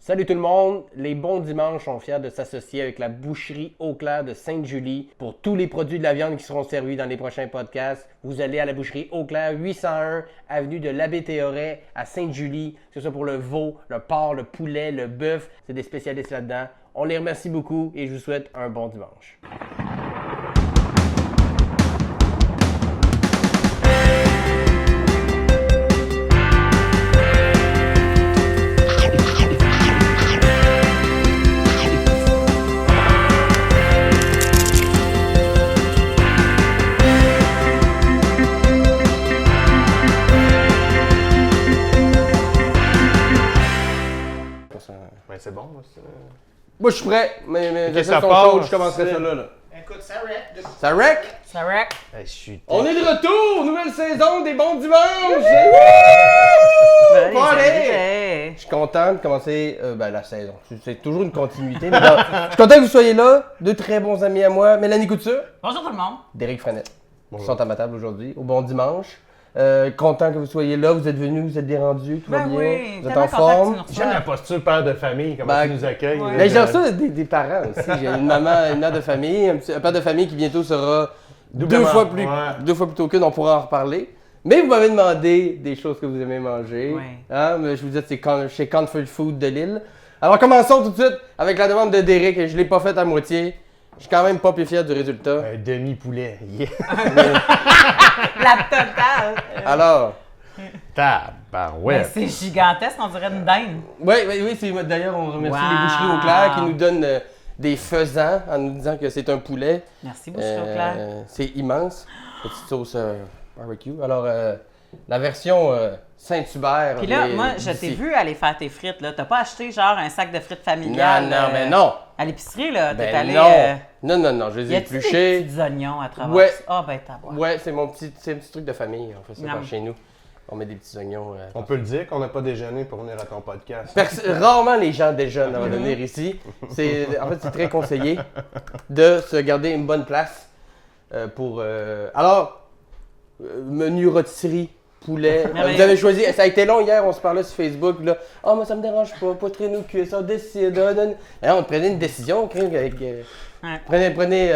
Salut tout le monde, les bons dimanches sont fiers de s'associer avec la boucherie Eau-Claire de Sainte-Julie pour tous les produits de la viande qui seront servis dans les prochains podcasts. Vous allez à la boucherie Eau-Claire, 801 avenue de l'Abbé Théoret à Sainte-Julie, que ce soit pour le veau, le porc, le poulet, le bœuf, c'est des spécialistes là-dedans. On les remercie beaucoup et je vous souhaite un bon dimanche. Ben c'est bon. Moi je suis prêt, mais Ok, ça sont part, chaudes, je commencerai c'est- ça là. Écoute, ça rec. Ça rec? Ça wreck. Hey, je suis On est de retour! Nouvelle saison des bons dimanches! Salut, Bon, allez! salut. Je suis content de commencer la saison. C'est toujours une continuité. Mais je suis content que vous soyez là. Deux très bons amis à moi. Mélanie Couture, Bonjour tout le monde. Derek Frenette. Ils Bonjour. sont à ma table aujourd'hui. Au bon dimanche. Content que vous soyez là. Vous êtes venus, vous êtes des rendus. Tout va Ben bien. oui, Vous êtes tellement en content que tu forme. nous reçoives. J'aime la posture père de famille, comment Ben, tu nous accueilles. ouais. Mais j'ai reçu des parents aussi. J'ai une maman, une mère de famille, un père de famille qui bientôt sera deux Doublement, fois plus tôt qu'une. On pourra en reparler. Mais vous m'avez demandé des choses que vous aimez manger. Ouais. Hein? Mais je vous disais, c'est chez Comfort Food de Lille. Alors commençons tout de suite avec la demande de Derek et je l'ai pas faite à moitié. Je suis quand même pas plus fier du résultat. Un demi-poulet. Yeah. La totale. Alors, Tabarouette. C'est gigantesque, on dirait une dinde. oui, c'est d'ailleurs on remercie Wow. les boucheries Eau-Claire qui nous donnent des faisans en nous disant que c'est un poulet. Merci, Boucherie Eau-Claire. C'est immense. Petite sauce barbecue. Alors, la version Saint-Hubert. Puis là, est moi, je t'ai d'ici. vu aller faire tes frites, là. T'as pas acheté genre un sac de frites familiales? Mais non. À l'épicerie, là. T'es Ben allé. non. Je les Y ai a-tu des épluchés. petits oignons à travers Ouais. ça? Ah, ben, t'as boire. Ouais, c'est un petit truc de famille. On fait ça Non. par chez nous. On met des petits oignons. On peut le dire qu'on n'a pas déjeuné pour venir à ton podcast. Rarement les gens déjeunent avant de venir ici. En fait, c'est très conseillé de se garder une bonne place pour. Alors, menu rôtisserie, poulet. Mais Vous avez choisi. Ça a été long hier, on se parlait sur Facebook. Là. Oh, mais ça me dérange pas, poitrine ou cuisse, on décide. On prenait une décision. Avec, Ouais. prenez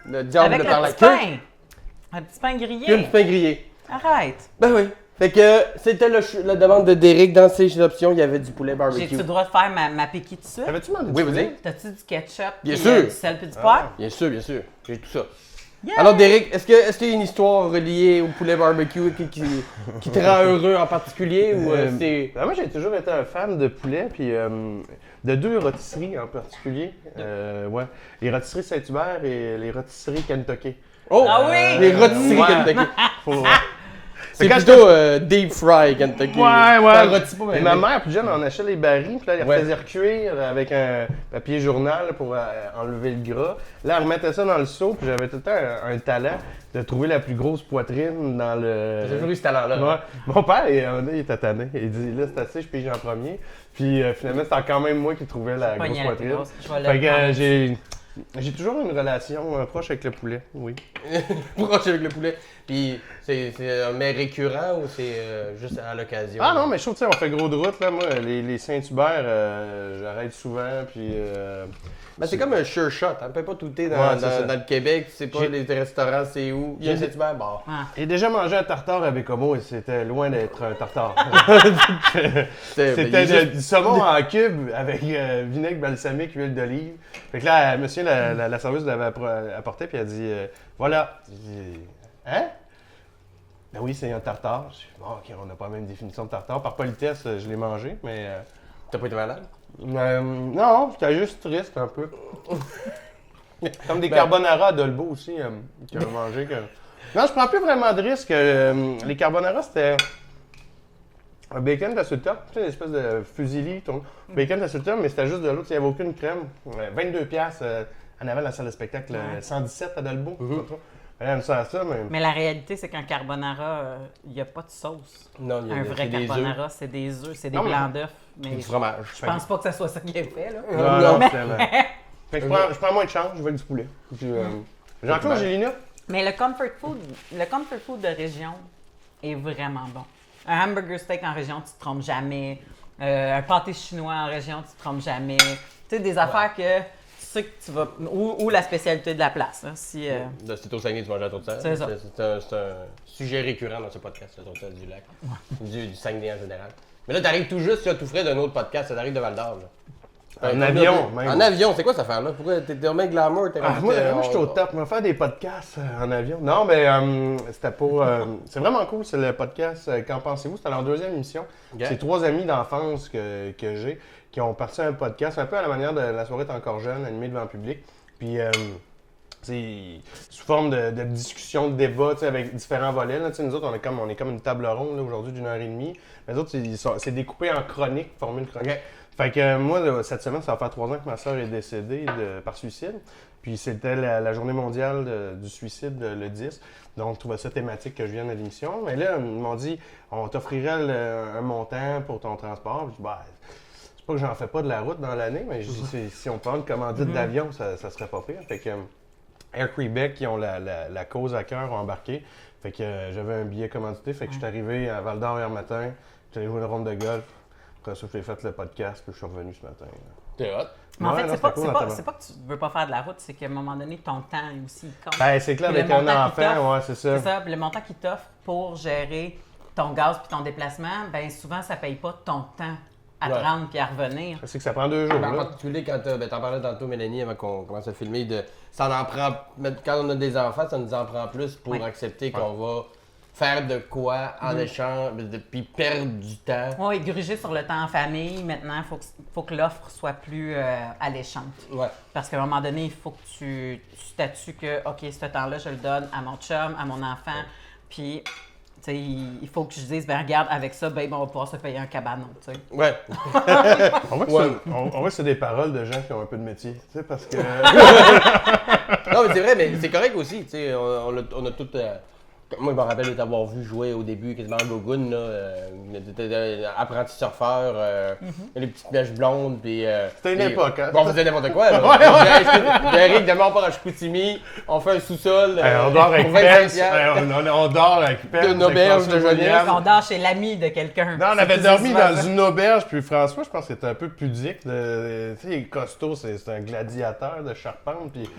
le diable Avec par le la petit queue. pain. Un petit pain Puis un grillé. petit pain grillé. Arrête. Ben oui. Fait que c'était la demande de Derek. Dans ses options, il y avait du poulet J'ai-tu barbecue. le droit de faire ma piquée de sucre? Avais-tu demandé Oui, du vas-y. poulet? T'as-tu du ketchup? Bien puis, sûr. Du sel puis du poivre? Bien sûr. J'ai tout ça. Yeah! Alors, Derek, est-ce qu'il y a une histoire reliée au poulet barbecue qui te rend heureux en particulier ou c'est. Ben, moi, j'ai toujours été un fan de poulet, puis de deux rôtisseries en particulier. Ouais. Les rôtisseries Saint-Hubert et les rôtisseries Kentucky. Oh! Ah oui! Les rôtisseries Ouais. Kentucky. Faut- C'est quand plutôt deep fry Kentucky. Ouais. Ça rôtit pas, Et ma mère, plus jeune, on achetait les barils, puis là, elle les Ouais. faisait recuire avec un papier journal pour enlever le gras. Là, elle remettait ça dans le seau, puis j'avais tout le temps un talent de trouver la plus grosse poitrine dans J'ai toujours le. eu ce talent-là. Ouais. Mon père, il était tanné. Il dit, là, c'est assez, je pige en premier. Puis finalement, c'était quand même moi qui trouvais la grosse Pogné la plus poitrine. grosse. Je vais le Fait que prendre. j'ai toujours une relation proche avec le poulet, oui. Proche avec le poulet. Puis c'est un mets récurrent ou c'est juste à l'occasion? Ah non, mais je trouve, tu sais, on fait gros de route, là, moi, les Saint-Hubert, j'arrête souvent, puis... Ben, c'est comme un sure shot. On peut pas touter dans, Ouais, c'est ça. dans le Québec. Tu sais pas les restaurants, c'est où. Il y a un J'ai- Saint-Hubert, bon. J'ai déjà mangé un tartare à Bécomo et c'était loin d'être un tartare. C'était du saumon en cube avec vinaigre balsamique, huile d'olive. Fait que là, monsieur, la serveuse l'avait apporté, puis elle a dit voilà. J'ai dit hein? Ben oui, c'est un tartare. Je dis bon, ok, on n'a pas la même définition de tartare. Par politesse, je l'ai mangé, mais. T'as pas été malade? Non, j'étais juste triste un peu. Comme des Ben- carbonara à Dolbeau aussi, que j'ai mangé. Non, je prends plus vraiment de risques. Les carbonara, c'était un bacon de sur le top, tu sais, une espèce de fusilli, bacon de sur le top, mais c'était juste de l'autre, il n'y avait aucune crème. 22$ en avant de la salle de spectacle, Ouais. 117 à Dolbeau. Elle aime ça, mais... Mais la réalité, c'est qu'un carbonara, il n'y a pas de sauce. Non, il y a Un c'est vrai des œufs. carbonara, c'est des œufs, c'est des Non, mais- blancs d'œufs. Mais Du je fromage. pense pas que ça soit ça qui est fait, là. Non, Mais- Fait que je prends moins de chance, je veux du poulet. Puis, Jean-Claude Gélina? Mais le comfort food de région est vraiment bon. Un hamburger steak en région, tu te trompes jamais. Un pâté chinois en région, tu te trompes jamais. Tu sais, des affaires que tu sais que tu vas... Ou la spécialité de la place. Hein, si, Là, c'est au Saguenay, tu manges la tourtière. C'est ça. C'est un sujet récurrent dans ce podcast, la tourtière du lac. Du Saguenay en général. Mais là, t'arrives tout juste, tu as tout frais d'un autre podcast, ça t'arrive de Val-d'Or. En avion, même. En avion, c'est quoi cette affaire-là? Pourquoi t'es un mec glamour? Moi, je suis au top. On va faire des podcasts en avion. Non, mais c'était pour. C'est vraiment cool, c'est le podcast Qu'en pensez-vous? C'était leur deuxième émission. Okay. C'est 3 amis d'enfance que j'ai qui ont parti un podcast, un peu à la manière de La soirée est encore jeune, animé devant le public. Puis, c'est sous forme de discussion, de débat, avec différents volets. Là, nous autres, on est comme une table ronde là, aujourd'hui d'1h30. Les autres, c'est découpé en chroniques, formule chronique. Okay. Fait que moi, là, cette semaine, ça va faire 3 ans que ma soeur est décédée par suicide. Puis c'était la journée mondiale du suicide, le 10. Donc, je trouvais ça thématique que je vienne à l'émission. Mais là, ils m'ont dit, on t'offrirait un montant pour ton transport. Puis, c'est pas que j'en fais pas de la route dans l'année, mais si on prend une commandite d'avion, ça serait pas pire. Fait que Air Québec, qui ont la cause à cœur, ont embarqué. Fait que j'avais un billet commandité. Fait que je suis arrivé à Val-d'Or hier matin. J'étais allé jouer une ronde de golf. Après ça, j'ai fait le podcast, puis je suis revenu ce matin. T'es hot. Mais en fait, c'est pas cool, que tu veux pas faire de la route, c'est qu'à un moment donné, ton temps aussi compte. Ben, c'est clair, Puis avec le un montant qu'il enfant, t'offre, ouais, c'est ça. C'est ça, puis le montant qu'ils t'offrent pour gérer ton gaz puis ton déplacement, ben souvent, ça paye pas ton temps à te rendre puis à revenir. C'est que ça prend 2 jours. En Là. particulier, quand t'en parlais tantôt, Mélanie, avant qu'on commence à filmer, ça en prend. Quand on a des enfants, ça nous en prend plus pour accepter qu'on va faire de quoi en échange, puis perdre du temps. Oui, gruger sur le temps en famille, maintenant, il faut que l'offre soit plus alléchante. Ouais. Parce qu'à un moment donné, il faut que tu statues que, OK, ce temps-là, je le donne à mon chum, à mon enfant, puis... il faut que je dise, ben regarde, avec ça, ben on va pouvoir se payer un cabanon, tu sais. Ouais. On voit que c'est des paroles de gens qui ont un peu de métier, tu sais, parce que... Non, mais c'est vrai, mais c'est correct aussi, tu sais, on a tout... Moi, je me rappelle de t'avoir vu jouer au début, quasiment en Gogun, là, t'étais apprenti surfeur, les petites mèches blondes, puis... C'était une époque, hein? Bon, on faisait n'importe quoi, là. Eric, demain, on part à Chicoutimi, on fait un sous-sol, on dort avec pour 25 Pence, on dort avec Pence. Une auberge de jeunesse. On dort chez l'ami de quelqu'un. Non, on avait dormi dans une auberge, puis François, je pense que c'était un peu pudique. Tu sais, il est costaud, c'est un gladiateur de charpente, puis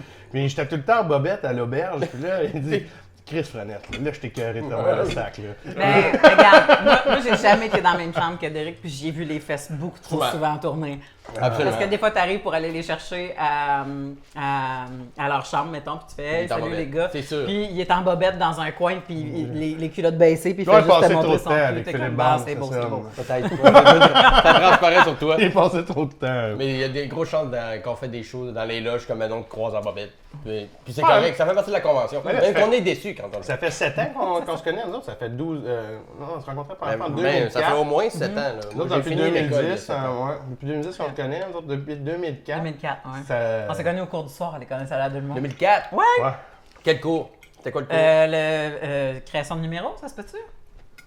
j'étais tout le temps en bobette à l'auberge, puis là, il dit... Chris Frenette, là, je t'ai cœuré de tomber le sac, là. Mais regarde, moi j'ai jamais été dans la même chambre que Derek, puis j'y ai vu les fesses beaucoup trop souvent tourner. Absolument. Parce que des fois, tu arrives pour aller les chercher à leur chambre, mettons, puis tu fais hey, salut les gars. C'est sûr. Puis il est en bobette dans un coin, puis les culottes baissées, puis il dois fait juste te passer trop montrer de son temps cul. avec T'es Philippe comme, Bande, c'est beau, c'est c'est beau. Peut-être. Ça transparaît sur toi. Il passait trop de temps. Mais il y a des grosses chances qu'on fait des choses dans les loges comme Manon de croise en bobette. Puis c'est correct, ça fait partie de la convention. Même qu'on est déçu quand on le fait. Ça fait 7 ans qu'on se connaît, nous autres. Ça fait 12... non, on se rencontrait par exemple en 2004. Ça fait au moins 7 ans. Là. Nous autres, depuis 2010, depuis 2010, on se connaît. Nous autres, depuis 2004. 2004, ouais. Ça... On s'est connus au cours du soir à l'école nationale de l'humour. 2004? Ouais! Quel cours? C'était quoi le cours? Création de numéros, ça se peut-tu?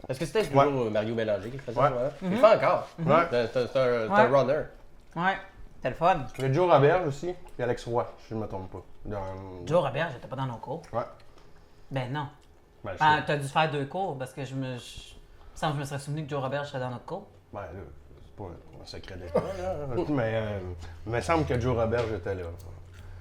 Est-ce que c'était toujours Mario Bélanger qui faisait ça? Il le fait encore. Ouais. C'est un runner. Ouais. C'était le fun. Il y a Joe Roberge aussi, puis Alex Roy, si je ne me trompe pas. Joe Robert, j'étais pas dans nos cours. Ouais. Ben non. Ben, t'as dû faire 2 cours parce que je me serais souvenu que Joe Robert serait dans notre cours. Ben là, c'est pas un secret d'état, là. Mais il me semble que Joe Roberge était là.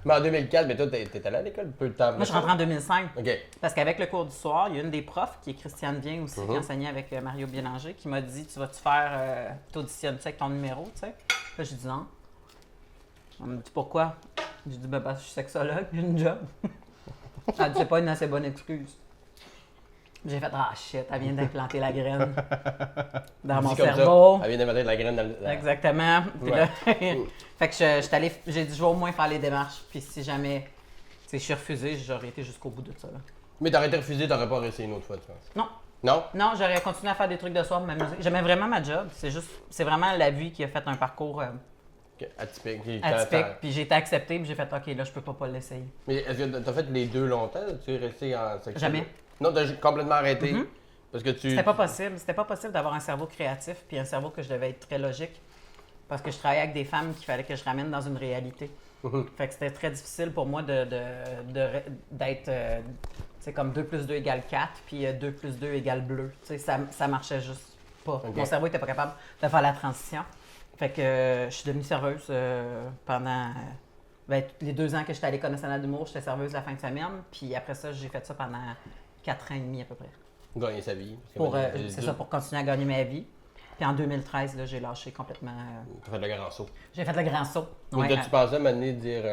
Mais en 2004, mais toi, t'étais allé à l'école peu de temps. Moi, je rentre en 2005. OK. Parce qu'avec le cours du soir, il y a une des profs, qui est Christiane Bien aussi, qui enseignait avec Mario Bélanger, qui m'a dit, tu vas-tu faire, t'auditionnes-tu avec ton numéro, tu sais? Là, j'ai dit non. Elle me dit pourquoi? J'ai dit, ben parce que je suis sexologue, j'ai une job. Elle dit, c'est pas une assez bonne excuse. J'ai fait, ah shit, elle vient d'implanter la graine dans mon cerveau. Elle vient d'implanter la graine dans le... Exactement. Puis là, fait que j'ai dit, je vais au moins faire les démarches. Puis si jamais je suis refusé, j'aurais été jusqu'au bout de ça. Là. Mais t'aurais été refusé, t'aurais pas réessayé une autre fois, tu penses? Non. Non? Non, j'aurais continué à faire des trucs de soir, m'amuser. J'aimais vraiment ma job. C'est vraiment la vie qui a fait un parcours atypique. Puis j'ai été accepté, puis j'ai fait, OK, là, je peux pas l'essayer. Mais est-ce que t'as fait les deux longtemps? Tu es resté en section? Jamais. Non, t'as complètement arrêté. Parce que tu... C'était pas possible. C'était pas possible d'avoir un cerveau créatif, puis un cerveau que je devais être très logique. Parce que je travaillais avec des femmes qu'il fallait que je ramène dans une réalité. Fait que c'était très difficile pour moi d'être comme 2 + 2 = 4, puis 2 + 2 = bleu. Ça marchait juste pas. Ok. Mon cerveau n'était pas capable de faire la transition. Fait que je suis devenue serveuse pendant les 2 ans que j'étais à l'École nationale d'humour. J'étais serveuse la fin de semaine. Puis après ça, j'ai fait ça pendant 4 ans et demi à peu près. Gagner sa vie. C'est ça, pour continuer à gagner ma vie. Puis en 2013, là, j'ai lâché complètement. Tu fait le grand saut. J'ai fait le grand saut. Mais Ouais, tu pensais à un moment donné dire.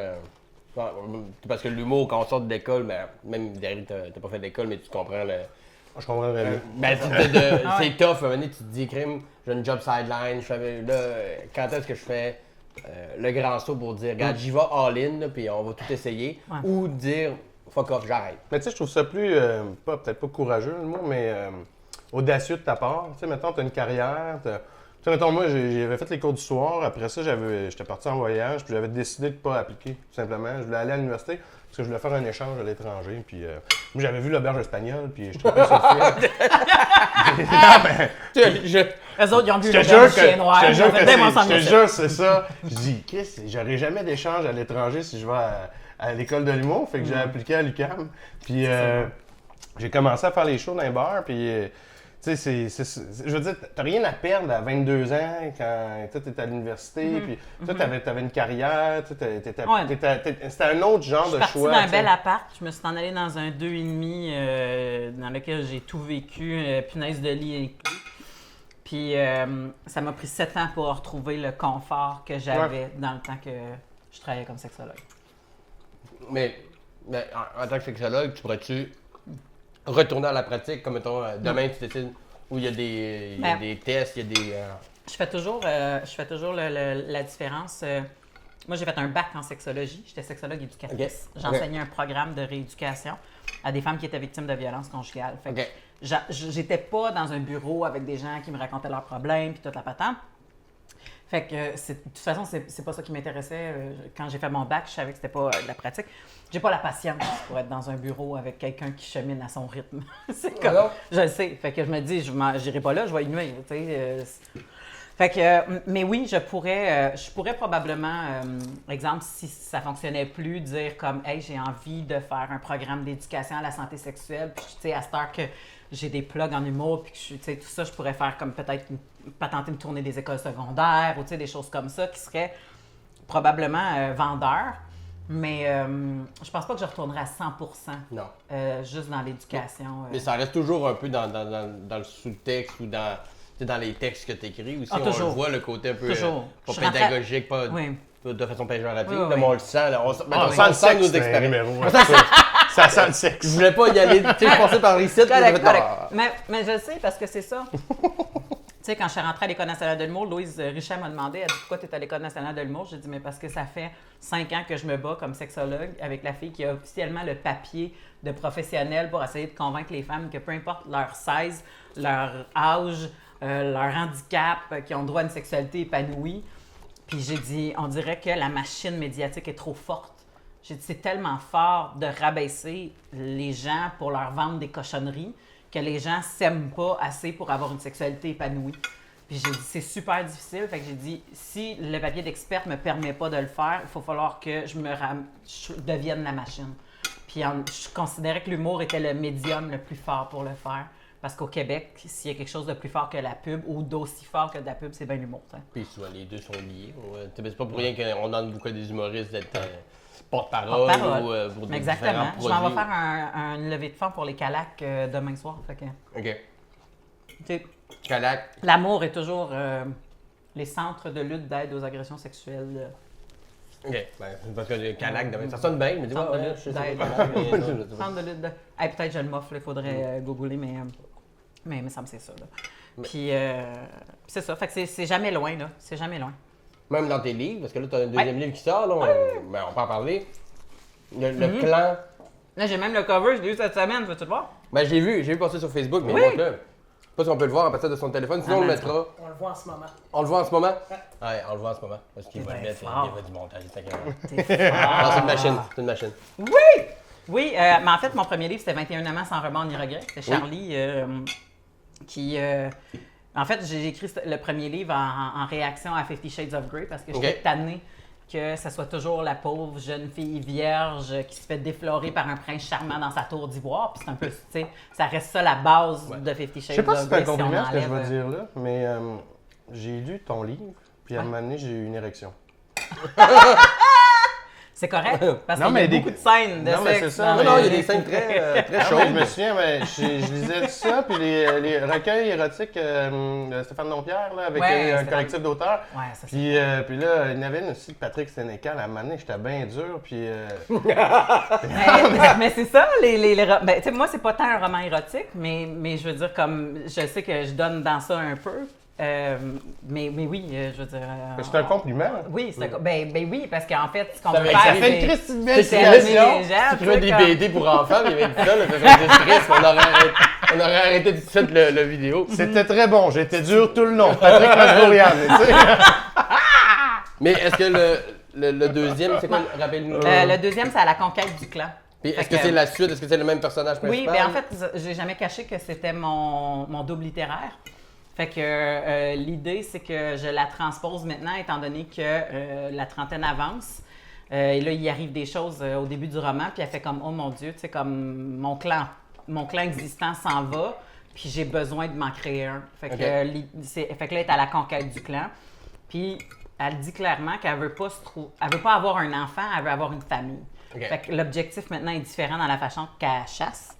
Parce que l'humour, quand on sort de l'école, même derrière, t'as pas fait d'école, mais tu comprends le. Je comprends vraiment. C'est tough, à un moment donné, tu te dis, crime, j'ai une job sideline, là, quand est-ce que je fais le grand saut pour dire, regarde, j'y vais all-in, là, puis on va tout essayer, Ouais. ou dire, fuck off, j'arrête. Mais tu sais, je trouve ça plus, peut-être pas courageux le mot, mais audacieux de ta part. Tu sais, mettons, tu as une carrière. Tu sais, mettons, moi, j'avais fait les cours du soir. Après ça, j'étais parti en voyage, puis j'avais décidé de ne pas appliquer, tout simplement. Je voulais aller à l'université parce que je voulais faire un échange à l'étranger. Puis moi, j'avais vu l'auberge espagnole, puis je trouvais sur le film. Non, mais Eux autres, ils ont vu je le te jure chien noir. que, Ils ont fait, ben, on s'en je te vient. jure, c'est ça. Je dis, Chris, j'aurai jamais d'échange à l'étranger si je vais à l'école de l'humour. Fait que j'ai appliqué à l'UQAM. Puis j'ai commencé à faire les shows dans les bars. Puis, tu sais, je veux dire, t'as rien à perdre à 22 ans quand tu étais à l'université. Puis, toi, t'avais une carrière. C'était un autre genre de Je suis choix. partie d'un t'sais. bel appart. Je me suis en allée dans un 2,5 dans lequel j'ai tout vécu, punaise de lit inclus. Puis ça m'a pris 7 ans pour retrouver le confort que j'avais dans le temps que je travaillais comme sexologue. Mais en tant que sexologue, tu pourrais-tu retourner à la pratique, comme mettons, demain tu décides où il y a des tests, il y a des. Je fais toujours la différence. Moi, j'ai fait un bac en sexologie. J'étais sexologue éducatrice. Ok. J'enseignais un programme de rééducation à des femmes qui étaient victimes de violences conjugales. Fait que Ok. j'étais pas dans un bureau avec des gens qui me racontaient leurs problèmes puis toute la patente. Fait que, de toute façon, c'est pas ça qui m'intéressait. Quand j'ai fait mon bac, je savais que c'était pas de la pratique. J'ai pas la patience pour être dans un bureau avec quelqu'un qui chemine à son rythme. C'est comme, Alors? je le sais. Fait que je me dis, j'irai pas là, je vais y nuire, tu sais. Fait que, mais oui, je pourrais probablement, exemple, si ça fonctionnait plus, dire comme, hey, j'ai envie de faire un programme d'éducation à la santé sexuelle, puis tu sais, à cette heure que j'ai des plugs en humour, puis que tu sais, tout ça, je pourrais faire comme peut-être patenter une tournée des écoles secondaires, ou tu sais, des choses comme ça qui seraient probablement vendeurs. Mais je pense pas que je retournerai à 100% Non. juste dans l'éducation. Mais ça reste toujours un peu dans le sous-texte ou dans les textes que tu écris aussi. Ah, On toujours. le voit, le côté un peu Toujours. pas Je rentrais- pédagogique, pas Oui. de façon péjorative. Oui, mais oui. on le sent. Là, on sent On sent le sexe, nos c'est un expériences. numéro. Ça sent le sexe. Je voulais pas y aller. Tu sais, je passais par ici. Correct. Mais je le sais parce que c'est ça. Tu sais, quand je suis rentrée à l'École nationale de l'humour, Louise Richet m'a demandé, elle dit, pourquoi tu es à l'École nationale de l'humour? J'ai dit, mais parce que ça fait 5 ans que je me bats comme sexologue avec la fille qui a officiellement le papier de professionnel pour essayer de convaincre les femmes que peu importe leur size, leur âge, leur handicap, qui ont droit à une sexualité épanouie. Puis j'ai dit, on dirait que la machine médiatique est trop forte. J'ai dit, c'est tellement fort de rabaisser les gens pour leur vendre des cochonneries que les gens s'aiment pas assez pour avoir une sexualité épanouie. Puis j'ai dit, c'est super difficile. Fait que j'ai dit, si le papier d'expert me permet pas de le faire, il faut falloir que je devienne la machine. Puis je considérais que l'humour était le médium le plus fort pour le faire. Parce qu'au Québec, s'il y a quelque chose de plus fort que la pub ou d'aussi fort que de la pub, c'est bien l'humour. T'sais. Puis souvent, les deux sont liés. C'est pas pour rien qu'on demande beaucoup à des humoristes d'être porte-parole ou pour des Exactement. différents Je m'en vais produits. faire une levée de fonds pour les Calacs demain soir. Fait que, OK. tu sais, Calac. l'amour est toujours les centres de lutte d'aide aux agressions sexuelles. OK. Ben, c'est parce que Calac, ça sonne bien. Mais dis Centre de ouais, lutte je sais d'aide. pas comment, mais non, je sais pas. Centre de lutte de... Hey, peut-être je le m'offre, il faudrait googler, mais ça me c'est ça. Là. Puis c'est ça. Fait que c'est jamais loin, là. C'est jamais loin. Même dans tes livres, parce que là, tu as un deuxième livre qui sort, là, on peut en parler. Le clan. Là, j'ai même le cover, je l'ai eu cette semaine, veux-tu le voir? Ben, j'ai vu passer sur Facebook, mais Oui. montre-le. Je sais pas si on peut le voir à partir de son téléphone, sinon on le non, mettra. On le voit en ce moment. On le voit en ce moment? Ouais, on le voit en ce moment. Parce qu'il T'es va le bien mettre, fort. il y a du montage, c'est incroyable. T'es fort. Non, c'est une machine, c'est une machine. Oui, mais en fait, mon premier livre, c'était 21 amants sans remords ni regrets. C'était Charlie qui... en fait, j'ai écrit le premier livre en réaction à 50 Shades of Grey parce que j'étais Ok. tannée que ça soit toujours la pauvre jeune fille vierge qui se fait déflorer par un prince charmant dans sa tour d'ivoire. Puis c'est un peu, tu sais, ça reste ça la base de 50 Je Shades sais pas of si c'est un Grey, si on compliment ce que je enlève, vais dire là, mais j'ai lu ton livre, puis à un Ouais. moment donné, j'ai eu une érection. C'est correct, parce Non, qu'il y a mais des- beaucoup de scènes de Non, mais sexe c'est ça. dans Non, non, il y a les- des scènes très Non, mais chaudes. je me souviens, mais je lisais tout ça, puis les recueils érotiques de Stéphane Dompierre, là, avec Ouais, un Stéphane. collectif d'auteurs. Ouais, ça c'est. Puis là, il y en avait une aussi de Patrick Sénécal. À un moment donné, j'étais bien dur, puis... Mais c'est ça, ben, tu sais, moi, c'est pas tant un roman érotique, mais je veux dire, comme, je sais que je donne dans ça un peu. Mais oui, je veux dire. c'est un compliment. Oui, c'est ben oui, parce qu'en fait, ce qu'on Ça veut fait- faire, ça Ça fait une c'est- triste petite belle c'est animer situation. les gens. Si tu tu écrivais sais, des comme- BD pour enfants, il y avait dit ça, là, ça fait du stress, on aurait arrêté tout de suite le vidéo. C'était très bon. J'étais dur tout le long. Patrick Masbourian, tu sais. Mais est-ce que le deuxième, c'est quoi? Rappelle-nous. Le deuxième, c'est à la conquête du clan. Puis est-ce Fait que c'est la suite? Est-ce que c'est le même personnage Oui, principal? bien en fait, j'ai jamais caché que c'était mon double littéraire. Fait que l'idée, c'est que je la transpose maintenant, étant donné que la trentaine avance. Et là, il arrive des choses au début du roman, puis elle fait comme, oh mon Dieu, tu sais, comme mon clan existant s'en va, puis j'ai besoin de m'en créer un. Fait que, Ok. fait que là, elle est à la conquête du clan. Puis elle dit clairement qu'elle veut pas elle veut pas avoir un enfant, elle veut avoir une famille. Ok. Fait que l'objectif maintenant est différent dans la façon qu'elle chasse.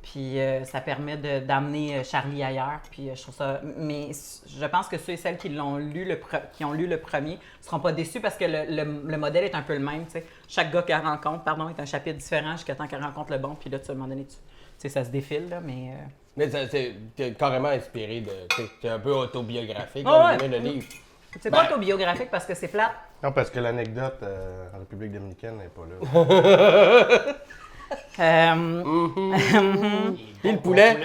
Puis ça permet d'amener Charlie ailleurs. Puis je trouve ça. Mais je pense que ceux et celles qui l'ont lu, qui ont lu le premier, ne seront pas déçus parce que le modèle est un peu le même. Tu sais. Chaque gars qu'elle rencontre, est un chapitre différent jusqu'à temps qu'elle rencontre le bon. Puis là, à un moment donné, tu sais, ça se défile, là, mais. Mais t'es carrément inspiré de. C'est un peu autobiographique, Oh, ouais. le livre. C'est pas autobiographique parce que c'est plate. Non, parce que l'anecdote en République dominicaine n'est pas là. Puis le poulet.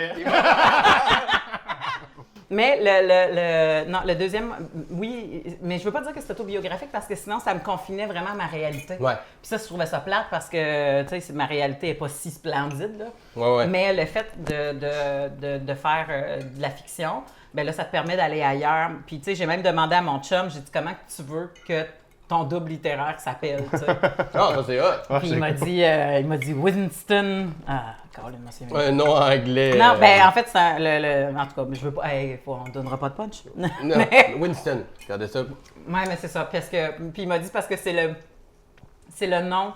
Mais le deuxième, oui, mais je veux pas dire que c'est autobiographique parce que sinon ça me confinait vraiment à ma réalité. Ouais. Puis ça, je trouvais ça plate parce que, tu sais, ma réalité est pas si splendide, là. Ouais. Mais le fait de faire de la fiction, ben là, ça te permet d'aller ailleurs. Puis, tu sais, j'ai même demandé à mon chum, j'ai dit, comment que tu veux que ton double littéraire s'appelle, tu sais. Ah, ça c'est hot. Puis il m'a dit Winston. Ah, Caroline, moi, c'est Un nom anglais. Non, ben en fait, c'est en tout cas, je veux pas. Hey, on donnera pas de punch. Non, Winston. Regardez ça. Ouais, mais c'est ça. Parce que, puis il m'a dit parce que c'est le nom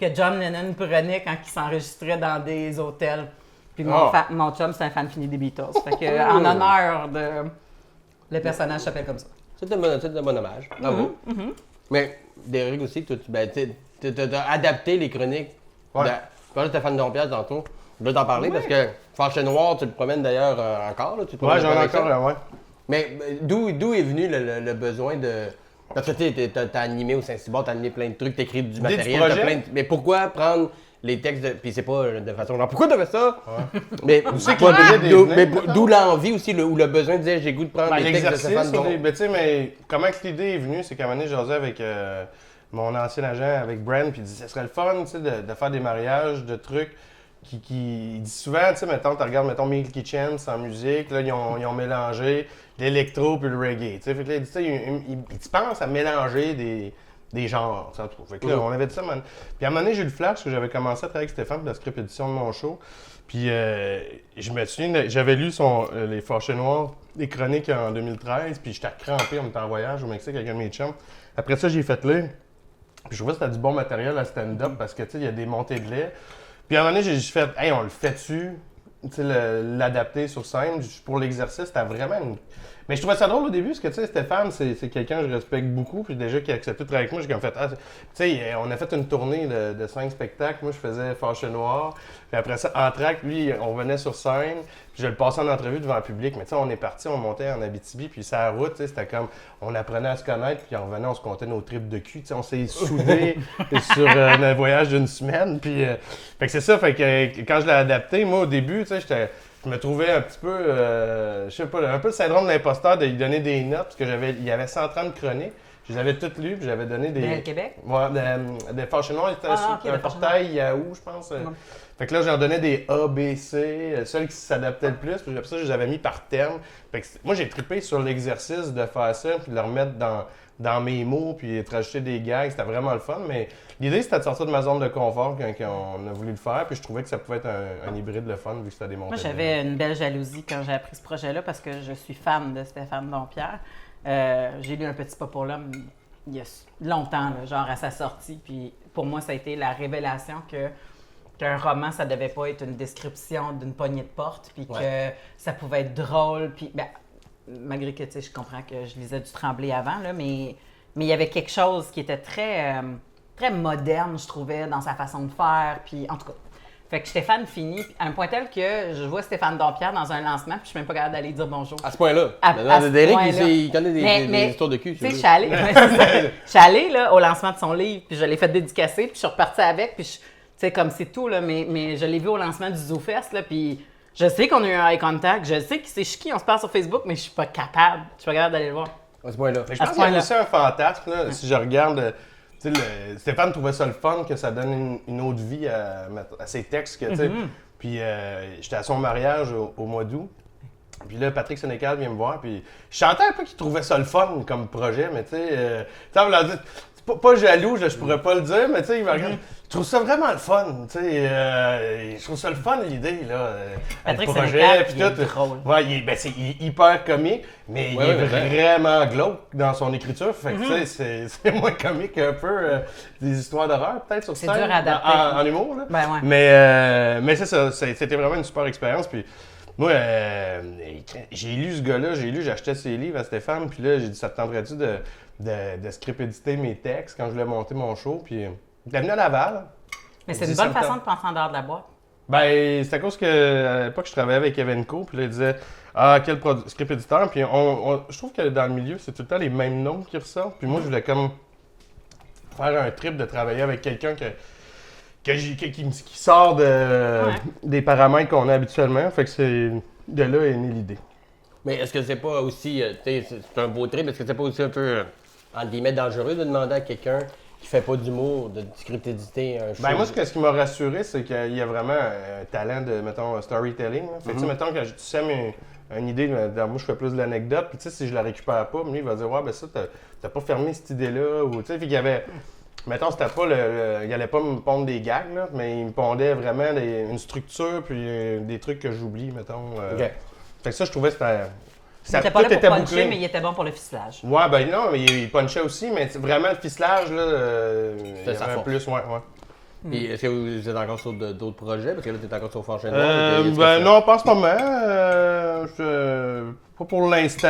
que John Lennon prenait quand il s'enregistrait dans des hôtels. Puis mon chum, c'est un fan fini des Beatles. Fait que, en honneur de. Le personnage s'appelle comme ça. C'est un bon hommage. Bravo. Mais Derek aussi, tu as adapté les chroniques. Ouais. Tu parlais de Stéphane Dompierre tantôt. Je veux t'en parler parce que Fâché Noir, tu le promènes d'ailleurs encore. Là, tu te Ouais, promènes j'en ai avec ça. encore, ouais. Mais d'où est venu le besoin de. Parce que tu t'as animé au Saint-Cyboire, t'as animé plein de trucs, t'écris du matériel, projet. t'as plein de... Mais pourquoi prendre les textes de. Puis c'est pas de façon genre, pourquoi t'as fait ça? Mais sais qu'il y a des d'où venins, d'où l'envie aussi, ou le besoin de dire j'ai goût de prendre Ben, les textes de l'exercice, Stéphane Dompierre. ben, tu sais, mais comment que l'idée est venue, c'est qu'à un moment donné, je jasais avec mon ancien agent, avec Brand, puis il dit, ce serait le fun, tu sais, de faire des mariages, de trucs il dit souvent, tu sais, mettons, tu regardes, mettons, Milky Chance en musique, là, ils ont mélangé l'électro puis le reggae, tu sais, fait que là, il dit, tu sais, il pense à mélanger des genres, ça trouve. Fait que là, on avait dit ça, man. Puis à un moment donné, j'ai eu le flash, parce que j'avais commencé à travailler avec Stéphane pour la script édition de mon show. Puis je me souviens, j'avais lu Les Fâchés Noirs, les chroniques en 2013, puis j'étais crampé, on était en voyage au Mexique avec un de mes chums. Après ça, j'ai fait lire. Puis je trouvais que c'était du bon matériel à stand-up parce que, tu sais, il y a des montées de lait. Puis à un moment donné, j'ai juste fait, hey, on le fait-tu? Tu sais, l'adapter sur scène. Pour l'exercice, c'était vraiment une... Mais je trouvais ça drôle au début, parce que, tu sais, Stéphane, c'est quelqu'un que je respecte beaucoup. Puis déjà, qui a accepté de travailler avec moi, j'ai comme fait, tu sais, on a fait une tournée de 5 spectacles. Moi, je faisais Fâché Noir. Puis après ça, Entracte, lui, on venait sur scène. Puis je le passais en entrevue devant le public. Mais tu sais, on est parti, on montait en Abitibi. Puis ça la route, tu sais, c'était comme, on apprenait à se connaître. Puis on revenait, on se comptait nos tripes de cul. Tu sais, on s'est soudés sur un voyage d'une semaine. Puis, fait que c'est ça. Fait que quand je l'ai adapté, moi, au début, tu sais, je me trouvais un petit peu, je sais pas, un peu le syndrome de l'imposteur de lui donner des notes, parce que il y avait 130 chroniques. Je les avais toutes lues, puis j'avais donné des... De Québec? Ouais, des Fâchés Noirs, c'était ok, un portail Yahoo, je pense. Fait que là, j'en donnais des A, B, C, celles qui s'adaptaient le plus, puis après ça, je les avais mis par thème. Fait que moi, j'ai trippé sur l'exercice de faire ça, puis de le remettre dans mes mots, puis te rajouter des gags, c'était vraiment le fun. Mais l'idée, c'était de sortir de ma zone de confort quand on a voulu le faire, puis je trouvais que ça pouvait être un hybride le fun, vu que c'était des montagnes. Moi, j'avais une belle jalousie quand j'ai appris ce projet-là, parce que je suis fan de Stéphane Dompierre. J'ai lu Un petit pas pour l'homme il y a longtemps, là, genre à sa sortie, puis pour moi, ça a été la révélation qu'un roman, ça devait pas être une description d'une poignée de porte, puis que ça pouvait être drôle, puis malgré que, tu sais, je comprends que je lisais du Tremblay avant, là, mais il y avait quelque chose qui était très, très moderne, je trouvais, dans sa façon de faire, puis en tout cas. Fait que Stéphane finit, à un point tel que je vois Stéphane Dompierre dans un lancement, puis je suis même pas capable d'aller dire bonjour. À ce point-là. À ce Derek, point-là. il connaît des histoires de cul. Tu sais, je suis allée, je suis allée là, au lancement de son livre, puis je l'ai fait dédicacer, puis je suis repartie avec, puis tu sais, comme c'est tout, là, mais je l'ai vu au lancement du ZooFest, là, puis je sais qu'on a eu un eye contact, je sais que c'est qui, on se parle sur Facebook, mais je suis pas capable d'aller le voir. À ce point-là. Je pense qu'il y a aussi un fantasme, là, si je regarde. Tu sais, Stéphane trouvait ça le fun que ça donne une autre vie à ses textes. Que, tu sais, Puis j'étais à son mariage au mois d'août. Puis là, Patrick Sénécal vient me voir. Puis je sentais un peu qu'il trouvait ça le fun comme projet. Mais tu sais, pas jaloux, je pourrais pas le dire. Mais tu sais, il me regarde. Je trouve ça vraiment le fun. Tu sais, je trouve ça le fun l'idée. Là, Patrick le projet. Sénécal, Puis il est tout. drôle. Ouais, il est hyper comique. Mais il est vraiment glauque dans son écriture. Fait que tu sais, c'est moins comique un peu des histoires d'horreur, peut-être sur scène. C'est dur à adapter. En humour. Là. Ben ouais. Mais c'est ça. C'était vraiment une super expérience. Puis moi, j'ai lu ce gars-là. J'ai acheté ses livres à Stéphane. Puis là, j'ai dit, ça te tenterait-tu de script éditer mes textes quand je voulais monter mon show? Puis il est venu à Laval. Mais c'est une bonne façon de penser en dehors de la boîte. Ben, c'est à cause qu'à l'époque, je travaillais avec Evenco, puis là, il disait quel script éditeur. Puis je trouve que dans le milieu, c'est tout le temps les mêmes noms qui ressortent. Puis moi, je voulais comme faire un trip de travailler avec quelqu'un qui sort des paramètres qu'on a habituellement. Fait que c'est de là est née l'idée. Mais est-ce que c'est pas aussi, tu sais, c'est un beau trip, est-ce que c'est pas aussi un peu, entre guillemets, dangereux de demander à quelqu'un qui fait pas d'humour, de script éditer un show? Ben moi, ce qui m'a rassuré, c'est qu'il y a vraiment un talent de, mettons, storytelling. Là. Fait que, tu sais, mettons, quand tu sèmes une idée, moi, je fais plus de l'anecdote, puis tu sais, si je la récupère pas, lui, il va dire, ouais, ben ça, t'as pas fermé cette idée-là, ou tu sais, fait qu'il y avait... Mettons, c'était pas il allait pas me pondre des gags, là, mais il me pondait vraiment une structure, puis des trucs que j'oublie, mettons. OK. Fait que ça, je trouvais que c'était... Il était pas là pour puncher, mais il était bon pour le ficelage. Ouais, ben non, mais il punchait aussi, mais vraiment le ficelage, là, il y sa avait un force. plus, ouais. Et est-ce que vous êtes encore sur d'autres projets? Parce que là, tu es encore sur Fanchais Noir. Ben non, pas en ce moment. Pas pour l'instant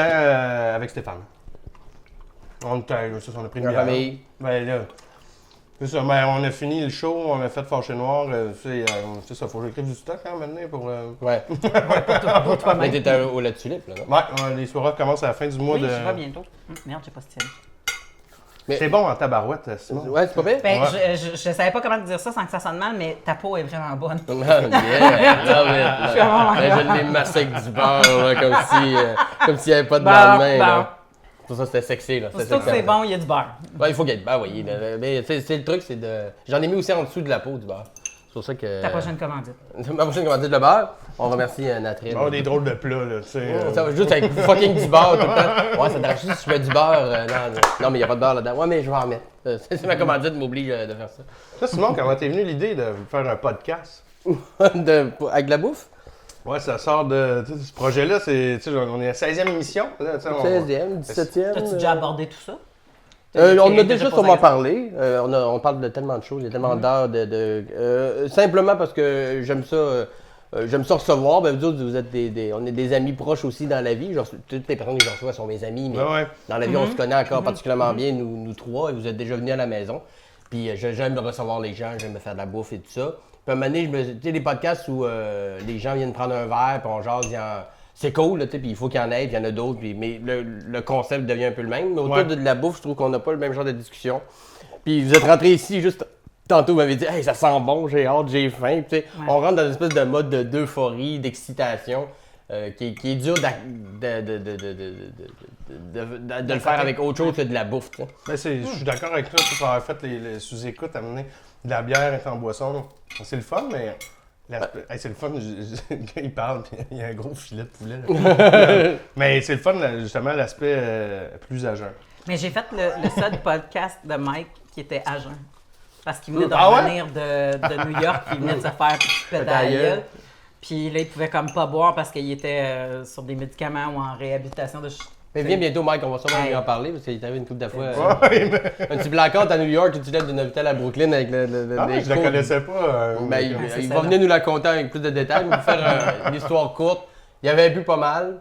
avec Stéphane. On a pris une La bière. famille. Ben là, c'est ça. Ben, on a fini le show, on a fait Fâché Noir. C'est ça, faut que j'écrive du stock maintenant pour... Ouais. Pour toi-même. Mais t'étais au La Tulipe, là, non? Ouais, les soirées commencent à la fin du mois Oui, de... je vais bientôt. Merde, j'ai pas stylé. C'est bon en tabarouette, Simon. Ouais, c'est pas bien? Ben, Ouais. je savais pas comment te dire ça sans que ça sonne mal, mais ta peau est vraiment bonne. Yeah, love it, là. Ben, je l'ai massé avec du beurre, là, comme s'il n'y avait pas de lendemain. Là. Pour ça, c'était sexy, là. Surtout que c'est bon, il y a du beurre. Ouais, il faut qu'il y ait du beurre, oui. Mais c'est le truc, c'est de... J'en ai mis aussi en dessous de la peau, du beurre. C'est pour ça que... Ta prochaine commandite. Ma prochaine commandite, le beurre. On remercie Natrine. Oh, des drôles de plats, là, tu sais. Ça va juste avec fucking du beurre tout le temps. Ouais, ça dérange juste si je mets du beurre. Non, mais il n'y a pas de beurre là-dedans. Ouais, mais je vais en mettre. C'est ma commandite m'oblige de faire ça. Toi, Simon, comment t'es venu l'idée de faire un podcast? Avec de la bouffe? Ouais, ça sort de... Tu sais, ce projet-là, c'est... Tu sais, on est à 16e émission. Là, tu sais, 16e, 17e. T'as-tu déjà abordé tout ça? On a déjà sûrement parlé. On parle de tellement de choses, il y a tellement d'heures simplement parce que j'aime ça. J'aime ça recevoir. Ben, vous autres, vous êtes on est des amis proches aussi dans la vie. Genre, toutes les personnes que je reçois sont mes amis, mais Ouais. dans la vie, on se connaît encore particulièrement bien, nous trois, et vous êtes déjà venus à la maison. Puis j'aime recevoir les gens, j'aime faire de la bouffe et tout ça. Puis à un moment donné, tu sais, des podcasts où les gens viennent prendre un verre, puis on jase, c'est cool, puis il faut qu'il y en ait, puis il y en a d'autres, mais le concept devient un peu le même. Mais autour de la bouffe, je trouve qu'on n'a pas le même genre de discussion. Puis vous êtes rentrés ici juste tantôt, vous m'avez dit « Hey, ça sent bon, j'ai hâte, j'ai faim. » On rentre dans une espèce de mode d'euphorie, d'excitation, qui est dur de le faire avec autre chose que de la bouffe. T'sais. Ben, je suis d'accord avec toi pour avoir fait les sous-écoutes, amener de la bière et en boisson. C'est le fun, mais... c'est le fun, quand il parle, puis il y a un gros filet de poulet. Là. Mais c'est le fun, justement, l'aspect plus à jeun. Mais j'ai fait le seul podcast de Mike qui était à jeun. Parce qu'il venait de Ah ouais? revenir de New York, puis il venait de se faire péter à la gueule. Puis là, il pouvait comme pas boire parce qu'il était sur des médicaments ou en réhabilitation de... Mais viens bientôt, Mike, on va sûrement lui en parler parce qu'il est arrivé une couple de fois. Ouais, mais... Un petit blackout à New York, tu lèves d'une hôpital à Brooklyn avec Ah, les je la cours. connaissais pas. Ben, c'est il ça, va là. venir nous la conter avec plus de détails, mais pour faire une histoire courte, il avait bu pas mal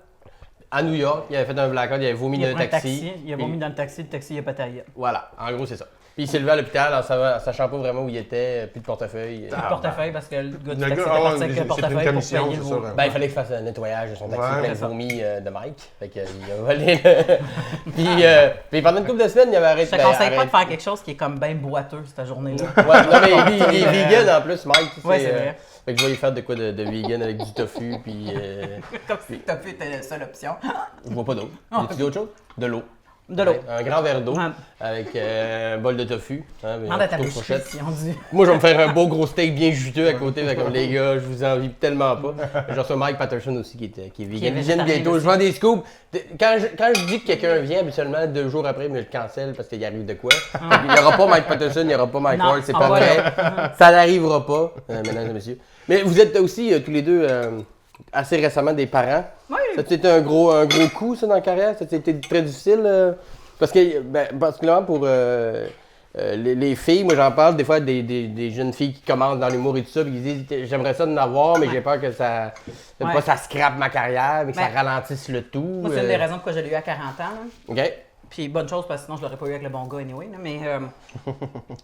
à New York, il avait fait un blackout, il avait vomi Il a dans pris un taxi. il a vomi dans le taxi il a pété à la gueule. Voilà, en gros, c'est ça. Puis il s'est levé à l'hôpital en sachant pas vraiment où il était, plus de portefeuille. Plus de portefeuille parce que le gars du Le taxi gars, était ah, parti avec c'est le une portefeuille pour commission, payer le c'est ça, vomi. là. Ben, il fallait qu'il fasse un nettoyage de son taxi Ouais, plein de c'est ça. vomi de Mike. Fait qu'il a volé puis pendant une couple de semaines, il avait arrêté. Je te conseille pas de faire quelque chose qui est comme bien boiteux cette journée-là. Ouais, non, mais il est vegan en plus, Mike. tu sais, Ouais, c'est vrai. Fait que je vais lui faire de quoi de vegan avec du tofu, puis Comme si le tofu était la seule option. je vois pas d'eau. Y a-tu d'autre chose? De l'eau. De l'eau. Ouais, un grand verre d'eau Ouais. avec un bol de tofu. Hein, mais Demande un à ta couteau boucherie fourchette. si on dit. Moi, je vais me faire un beau gros steak bien juteux à côté. Fait comme les gars, je vous envie tellement pas. Je reçois Mike Patterson aussi qui est vegan. Qui est Il vient végétarien bientôt. aussi. Je vends des scoops. Quand je dis que quelqu'un vient, habituellement, 2 jours après, mais je le cancelle parce qu'il arrive de quoi. Il n'y aura pas Mike Patterson, il n'y aura pas Mike Non, Ward, c'est on pas va vrai. là. Ça n'arrivera pas, mesdames et messieurs. Mais vous êtes aussi tous les deux assez récemment des parents. Oui. Ça a été un gros coup, ça, dans la carrière? Ça a été très difficile? Parce que, particulièrement pour les filles, moi j'en parle des fois des jeunes filles qui commencent dans l'humour et tout ça, puis qui disent j'aimerais ça d'en avoir, mais j'ai peur que ça Ouais. pas ça scrape ma carrière, mais que ça Ouais. ralentisse le tout. Moi, c'est une des raisons pourquoi je l'ai eu à 40 ans. Là. OK. Puis bonne chose parce que sinon je l'aurais pas eu avec le bon gars anyway. Là,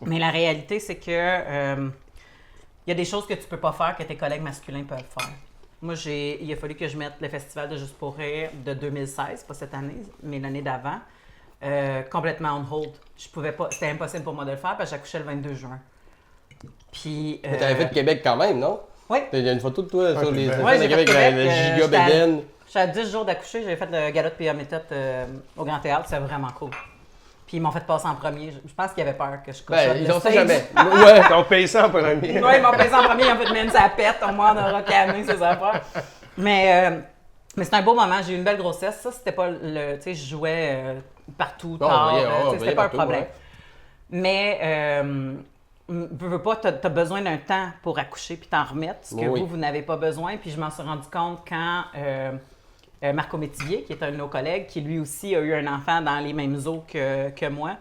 mais la réalité, c'est que il y a des choses que tu peux pas faire que tes collègues masculins peuvent faire. Moi, il a fallu que je mette le festival de Juste pour rire de 2016, pas cette année, mais l'année d'avant, complètement on hold. Je pouvais pas, c'était impossible pour moi de le faire parce que j'accouchais le 22 juin. Puis. Mais t'avais fait Québec quand même, non? Oui. Il y a une photo de toi sur les Ouais, scènes j'ai de fait Québec, Québec, le giga j'étais à- bédaine. J'étais à 10 jours d'accoucher, j'avais fait le gala de P.A. Méthode au Grand Théâtre, c'était vraiment cool. Puis ils m'ont fait passer en premier. Je pense qu'ils avaient peur que je couche. Ben, ils ont ça jamais. Ouais. Ils ont payé ça en premier. Oui, ils m'ont passé en premier, ils ont fait même ça pète, au moins on aura calmé ces affaires. Mais c'était un beau moment, j'ai eu une belle grossesse. Ça, c'était pas le. Tu sais, je jouais partout, On tard. voyait- tu sais, on c'était voyait pas un partout, problème. ouais. Mais veux pas, t'as besoin d'un temps pour accoucher puis t'en remettre, ce que Oui. vous n'avez pas besoin. Puis je m'en suis rendu compte quand Marco Métivier, qui est un de nos collègues, qui lui aussi a eu un enfant dans les mêmes eaux que moi,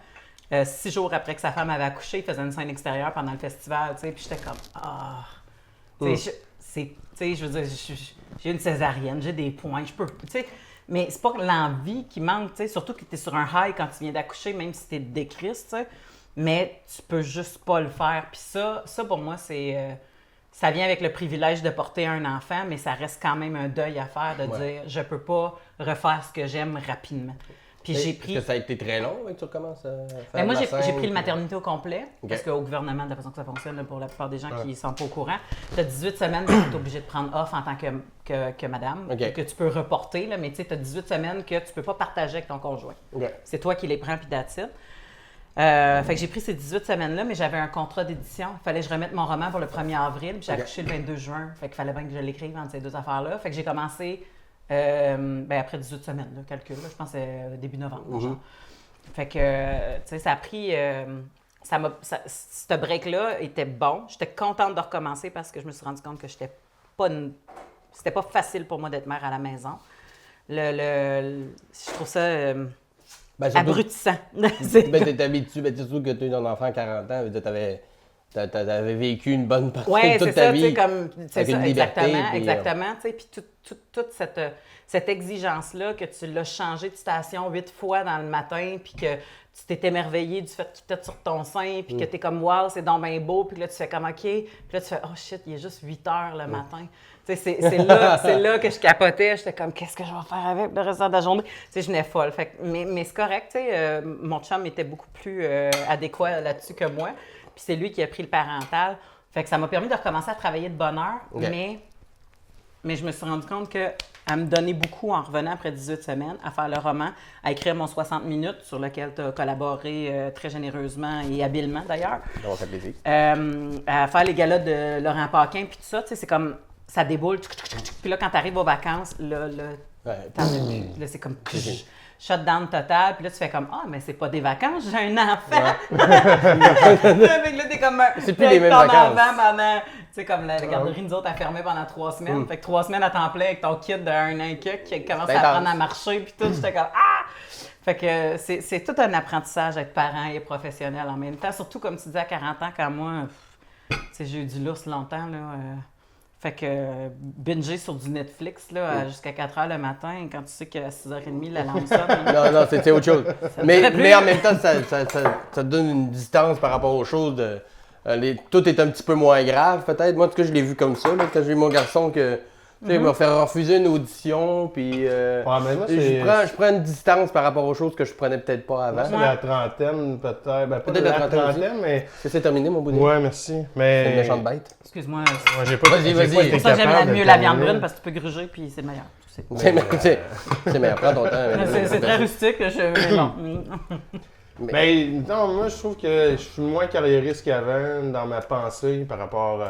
6 jours après que sa femme avait accouché, il faisait une scène extérieure pendant le festival, tu sais, puis j'étais comme « Ah! Tu sais, je veux dire, j'ai une césarienne, j'ai des points, je peux... » Tu sais, mais c'est pas l'envie qui manque, tu sais, surtout que tu es sur un high quand tu viens d'accoucher, même si tu es décrisse, tu sais, mais tu peux juste pas le faire. Puis ça pour moi, c'est... ça vient avec le privilège de porter un enfant, mais ça reste quand même un deuil à faire de dire « Je peux pas refaire ce que j'aime rapidement. » Puis j'ai pris... Est-ce que ça a été très long que tu recommences à faire Ben moi, de la j'ai scène, pris le puis- maternité au complet, Ok. parce qu'au gouvernement, de la façon que ça fonctionne, là, pour la plupart des gens qui ne sont pas au courant, tu as 18 semaines que tu es obligé de prendre off en tant que madame, Ok. que tu peux reporter, là, mais tu as 18 semaines que tu ne peux pas partager avec ton conjoint. OK. C'est toi qui les prends, puis that's it. Fait que j'ai pris ces 18 semaines-là, mais j'avais un contrat d'édition. Il fallait que je remette mon roman pour le 1er avril, puis j'ai Ok. accouché le 22 juin. Fait qu'il fallait bien que je l'écrive entre ces deux affaires-là. Fait que j'ai commencé après 18 semaines, là, calcul, là, je pense que c'est début novembre. genre. Fait que, tu sais, ça a pris... ce break-là était bon. J'étais contente de recommencer parce que je me suis rendu compte que c'était pas facile pour moi d'être mère à la maison. Je trouve ça Ben, surtout- abrutissant. Ben, t'es habitué, ben, surtout que tu es un enfant à 40 ans, t'avais vécu une bonne partie Oui, de toute c'est ta ça, tu vie. sais, comme, c'est avec ça, une liberté, exactement, puis, exactement, tu sais, puis toute cette exigence-là, que tu l'as changé de station 8 fois dans le matin, puis que tu t'es émerveillé du fait qu'il était sur ton sein, puis que tu es comme « wow, c'est donc bien beau », puis là, tu fais comme « OK », puis là, tu fais « oh shit, il est juste 8 heures le matin ». Tu sais, c'est là que je capotais, j'étais comme « qu'est-ce que je vais faire avec le restant de la journée ?» Tu sais, je venais folle. Fait que, mais c'est correct, tu sais, mon chum était beaucoup plus adéquat là-dessus que moi, puis c'est lui qui a pris le parental. Fait que ça m'a permis de recommencer à travailler de bonne heure, Ok. mais je me suis rendu compte qu'à me donner beaucoup en revenant après 18 semaines, à faire le roman, à écrire mon 60 minutes sur lequel tu as collaboré très généreusement et habilement d'ailleurs, Ça va faire plaisir. à faire les galas de Laurent Paquin, puis tout ça, tu sais, c'est comme, ça déboule, puis là, quand tu arrives aux vacances, là, Ouais. t'en as plus. Là, c'est comme... shutdown total. Puis là, tu fais comme, mais c'est pas des vacances, j'ai un enfant. Là, t'es comme c'est plus les mêmes vacances. Pendant, tu sais, comme la garderie, nous autres, a fermé pendant 3 semaines. Fait que 3 semaines à temps plein avec ton kid de 1 an et quelques qui commence à apprendre à marcher. Puis tout, j'étais comme, Fait que c'est tout un apprentissage être parent et professionnel en même temps. Surtout, comme tu dis, à 40 ans, quand moi, j'ai eu du lousse longtemps, là. Fait que binger sur du Netflix là, jusqu'à 4 h le matin, quand tu sais qu'à 6h30, la lampe sonne. Non, c'était autre chose. Mais en même temps, ça te donne une distance par rapport aux choses. Tout est un petit peu moins grave, peut-être. Moi, en tout cas, je l'ai vu comme ça, là, quand j'ai eu mon garçon que... Tu sais, il m'a fait refuser une audition, puis mais moi, je prends une distance par rapport aux choses que je prenais peut-être pas avant. Moi, c'est la trentaine, peut-être. Ben, peut-être la trentaine, mais... C'est terminé, mon bout de Ouais, merci. Mais... C'est une méchante bête. Excuse-moi. Ouais, j'ai pas Vas-y. été C'est pour ça que j'aime capable mieux de la viande terminer. brune, parce que tu peux gruger, puis c'est meilleur. C'est meilleur, prends ton temps. C'est très rustique, mais bon. Mais non, moi je trouve que je suis moins carriériste qu'avant dans ma pensée par rapport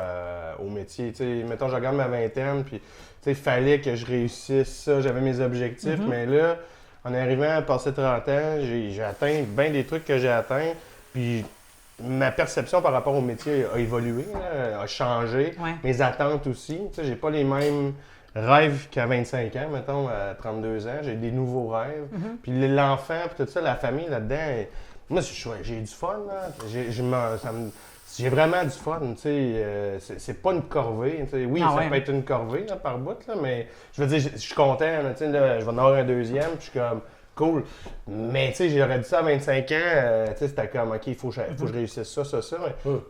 au métier. T'sais, mettons, je regarde ma vingtaine, puis il fallait que je réussisse ça, j'avais mes objectifs, mais là, en arrivant à passer 30 ans, j'ai atteint bien des trucs que j'ai atteints, puis ma perception par rapport au métier a évolué, là, a changé, mes attentes aussi. J'ai pas les mêmes rêves qu'à 25 ans, mettons, à 32 ans. J'ai des nouveaux rêves. Puis l'enfant, puis tout ça, la famille là-dedans, moi, j'ai du fun, là. J'ai vraiment du fun, tu sais. C'est pas une corvée. T'sais. Oui, ça peut être une corvée là, par bout, là, mais je veux dire, je suis content. Là, je vais en avoir un deuxième, puis je suis comme cool. Mais tu sais, j'aurais dit ça à 25 ans, tu sais, c'était comme, OK, il faut que je réussisse ça.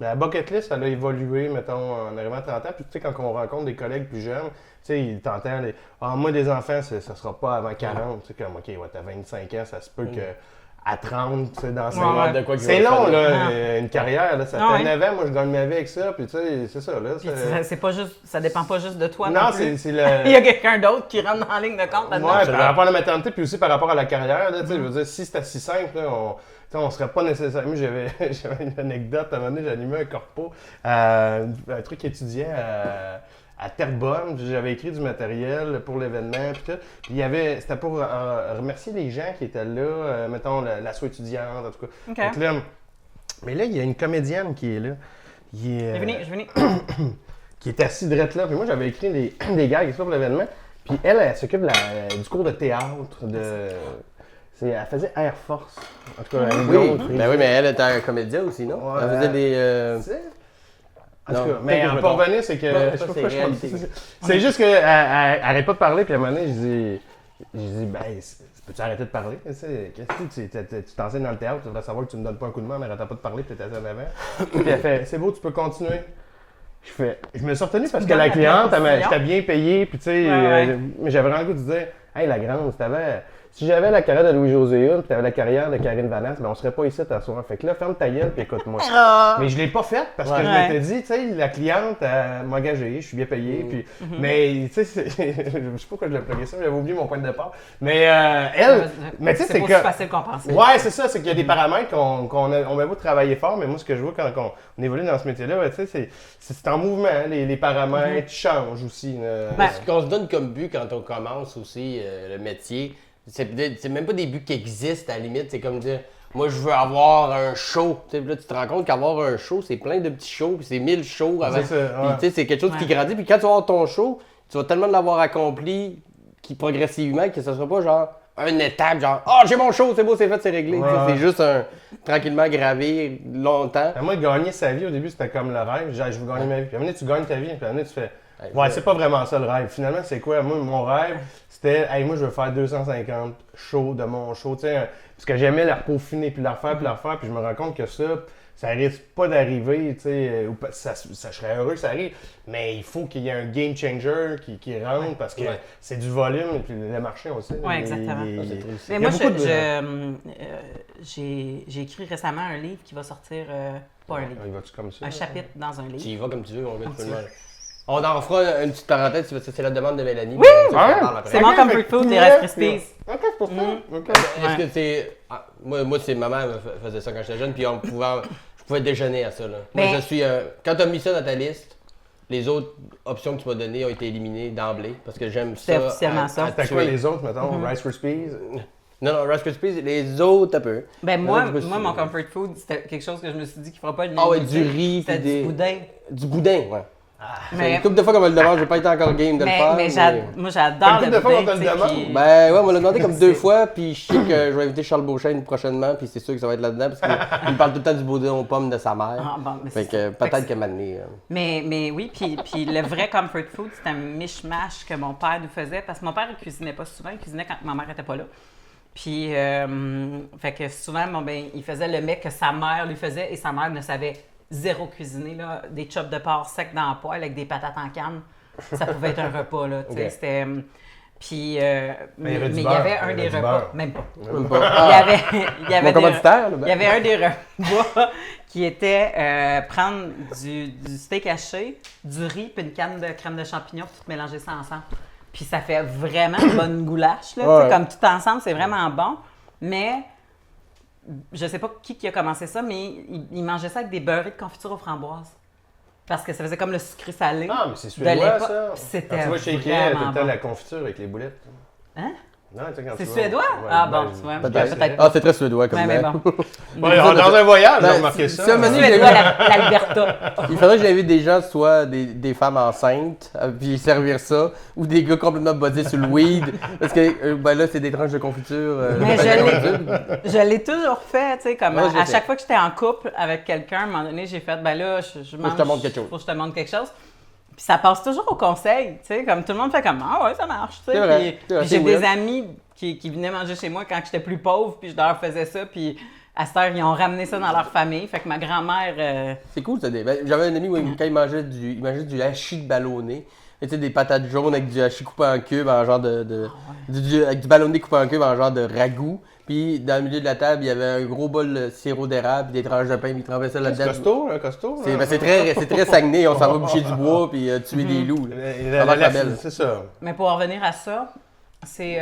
Mais la bucket list, elle a évolué, mettons, en arrivant à 30 ans. Puis tu sais, quand on rencontre des collègues plus jeunes, tu sais, ils t'entendent, moi, des enfants, ça sera pas avant 40. Tu sais, comme, OK, t'as 25 ans, ça se peut que à 30, tu sais, dans 5 ans. C'est long, là, une carrière, là. Ça fait 9 ans, moi, je gagne ma vie avec ça, puis tu sais, c'est ça, là. C'est pas juste, ça dépend pas juste de toi, non plus. c'est le... Il y a quelqu'un d'autre qui rentre dans la ligne de compte là-dedans. Ouais, par rapport à la maternité, puis aussi par rapport à la carrière, là, tu sais, je veux dire, si c'était si simple, là, on serait pas nécessairement... J'avais une anecdote, à un moment donné, j'animais un corpo, un truc étudiant à Terrebonne, j'avais écrit du matériel pour l'événement, puis tout. Puis c'était pour remercier les gens qui étaient là, mettons, l'asso étudiante, en tout cas. Okay. Donc là, mais là, il y a une comédienne qui est là. Je vais venir. Qui est assise drette là. Puis moi, j'avais écrit des gags pour l'événement. Puis elle s'occupe du cours de théâtre, elle faisait Air Force. En tout cas, oui, mais elle était comédienne aussi, non? Ouais, elle faisait des... En tout cas, mais en revenir, c'est que... C'est juste qu'elle n'arrête pas de parler, puis à un moment donné, je dis ben, peux-tu arrêter de parler? Qu'est-ce que tu t'enseignes dans le théâtre, tu devrais savoir que tu ne me donnes pas un coup de main, mais arrête pas de parler, puis tu étais en avant. Puis elle fait, c'est beau, tu peux continuer. Je me suis retenu parce que la cliente, j'étais bien payé, puis tu sais, mais j'avais vraiment le goût de dire, hey, la grande, si j'avais la carrière de Louis-José Hull, puis t'avais la carrière de Karine Vanasse, ben on serait pas ici à t'asseoir. Fait que là, ferme ta gueule, puis écoute-moi. Mais je l'ai pas faite parce que je m'étais dit, tu sais, la cliente m'a engagé, je suis bien payé, puis... Mais, tu sais, je sais pas pourquoi je l'ai plugué ça, j'avais oublié mon point de départ. Mais elle... Mais tu sais, c'est pas si facile qu'on pense. Ouais, c'est ça, c'est qu'il y a des paramètres qu'on va vous travailler fort, mais moi, ce que je vois quand on évolue dans ce métier-là, tu sais, c'est en mouvement, les paramètres changent aussi. Ce qu'on se donne comme but quand on commence aussi le métier, c'est même pas des buts qui existent à la limite, c'est comme dire moi je veux avoir un show. T'sais, là tu te rends compte qu'avoir un show, c'est plein de petits shows, puis c'est 1000 shows avant. C'est quelque chose qui grandit, puis quand tu vas avoir ton show, tu vas tellement l'avoir accompli progressivement que ça sera pas genre une étape, genre j'ai mon show, c'est beau, c'est fait, c'est réglé. C'est juste tranquillement gravé longtemps. Moi, gagner sa vie au début, c'était comme le rêve. Je veux gagner ma vie. Puis à un moment donné, tu gagnes ta vie, puis à un moment donné, tu fais c'est pas vraiment ça le rêve. Finalement, c'est quoi? Moi, mon rêve, c'était, moi, je veux faire 250 shows de mon show, tu sais, parce que j'aimais la peaufiner, puis la refaire, puis je me rends compte que ça risque pas d'arriver, tu sais, ça serait heureux que ça arrive, mais il faut qu'il y ait un game changer qui rentre, parce que c'est du volume, et puis le marché aussi. Oui, exactement. Mais moi, j'ai écrit récemment un livre qui va sortir, pas un livre, comme ça, un chapitre dans un livre. Tu y vas comme tu veux, mon gars, tu peux le faire. On en fera une petite parenthèse, parce que c'est la demande de Mélanie. Oui! C'est mon comfort food, les Rice Krispies. Ok, c'est pour ça. Est-ce que c'est... Moi, c'est ma mère faisait ça quand j'étais jeune, puis je pouvais déjeuner à ça. Là. Moi, je suis quand tu as mis ça dans ta liste, les autres options que tu m'as données ont été éliminées d'emblée, parce que j'aime ça. C'est officiellement ça. T'as quoi les autres, mettons? Rice Krispies? Non, Rice Krispies, les autres, un peu. Ben Il y en moi, a que je me suis- mon comfort food, c'était quelque chose que je me suis dit qu'il fera pas Ah ouais, l'unanimité. du riz, C'était puis des... du boudin. Du boudin, ouais. C'est Mais, une couple de fois qu'on me le demande, j'ai pas été encore game de le faire. moi j'adore Une le couple de fois boudin. qu'on te le tu sais, demande? puis- Ben ouais, on me l'a demandé comme 2 C'est- fois, puis je sais que je vais inviter Charles Beauchesne prochainement, puis c'est sûr que ça va être là-dedans, parce qu'il me parle tout le temps du boudin aux pommes de sa mère. Ah, bon, mais Fait c'est que ça. peut-être que maintenant... Mais oui, puis le vrai comfort food, c'est un mishmash que mon père nous faisait, parce que mon père, il cuisinait pas souvent, il cuisinait quand ma mère était pas là. Puis, fait que souvent, il faisait le mec que sa mère lui faisait, et sa mère ne savait zéro cuisiner, là, des chops de porc secs dans la poêle avec des patates en canne. Ça pouvait être un repas, là, tu sais, Ok. c'était... Puis, Mais il y avait du mais il y beurre, avait il y un avait des du repas, beurre. même pas. Même pas. Il y Ah, avait, il y avait mon des- commanditaire, là, ben. il y avait un des repas qui était prendre du steak haché, du riz puis une canne de crème de champignons puis tout mélanger ça ensemble. Puis ça fait vraiment une bonne goulash, là, tu sais, Ouais. comme tout ensemble, c'est vraiment bon. Mais je sais pas qui a commencé ça, mais il mangeait ça avec des beurrés de confiture aux framboises. Parce que ça faisait comme le sucré salé. Ah, mais c'est de suédois, l'époque. ça. C'était Quand tu vas chez Ikea, vraiment t'as bon. la confiture avec les boulettes. Hein? Non, tu sais, quand C'est tu vas- suédois? Ouais, Ah ben, bon, tu vois. Peut-être. Peut-être Ah, c'est très suédois comme Ouais, mais ça. bon. Ouais, dans un voyage, j'ai Ben, remarqué si ça. un moment donné, Suédois, l'Alberta. Il faudrait que j'invite des gens, soit des femmes enceintes, puis servir ça, ou des gars complètement buzzés sur le weed, parce que ben là, c'est des tranches de confiture. Mais de je l'ai- je l'ai toujours fait, tu sais, comme Ouais, je à sais. chaque fois que j'étais en couple avec quelqu'un, à un moment donné, j'ai fait, ben là, je mange. Faut que je te montre quelque chose. Faut que je te montre quelque chose. Puis ça passe toujours au conseil, tu sais, comme tout le monde fait comme, ah ouais, ça marche, tu sais. C'est vrai, Puis, c'est vrai, puis c'est j'ai des weird. amis qui venaient manger chez moi quand j'étais plus pauvre, puis je leur faisais ça, puis à cette heure, ils ont ramené ça dans leur famille. Fait que ma grand-mère. C'est cool, ça. J'avais un ami où quand il mangeait du hachis de ballonné. Tu sais, des patates jaunes avec du hachis coupé en cubes en genre avec du ballonné coupé en cubes en genre de ragoût. Puis dans le milieu de la table, il y avait un gros bol de sirop d'érable, puis des tranches de pain, puis il trempait ça C'est là-dedans. costaud, un costaud. C'est hein? ben, c'est très Saguenay, on s'en va boucher du bois puis tuer des loups. là. Ça va être belle. C'est ça. Mais pour en revenir à ça, c'est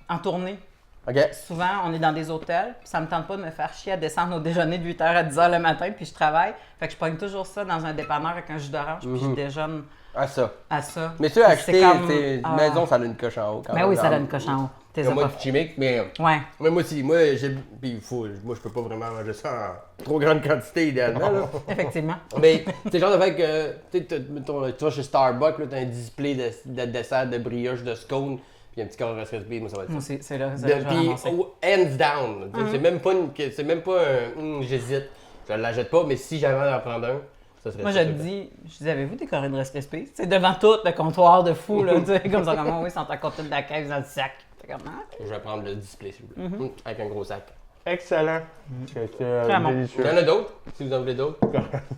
en tournée. OK? Souvent, on est dans des hôtels, puis ça me tente pas de me faire chier à descendre au déjeuner de 8h à 10h le matin, puis je travaille. Fait que je pogne toujours ça dans un dépanneur avec un jus d'orange, puis je déjeune Ah, ça. à ça. Mais ça, acheter, C'est comme- c'est ah. une maison, ça a une coche en haut quand Ben même. oui, ça donne coche en haut. T'es Comme moi, pas- du chimique, mais Ouais. moi aussi, moi, moi, je peux pas vraiment manger ça en trop grande quantité, idéalement. Là. Effectivement. Mais c'est le genre de fait que, tu sais, mettons, tu vas chez Starbucks, là, t'as un display de dessert, de brioche, de scone, puis un petit corps recipe, moi, ça va être Moi, ça. c'est là que je De- vais Puis, ramasser. hands down. Tu sais, c'est même pas un j'hésite. Je l'achète pas, mais si j'avais à en prendre un, ça serait Moi, ça. je te dis, avez-vous décoré une Rice Krispies? C'est devant tout le comptoir de fou, là, tu sais, comme ça, comment, oui, ils sont à côté de la caisse dans le sac. C'est comme, ah, Je vais prendre le display, s'il vous plaît. Avec un gros sac. Excellent. C'était Très bon. délicieux. Il y en a d'autres, si vous en voulez d'autres. On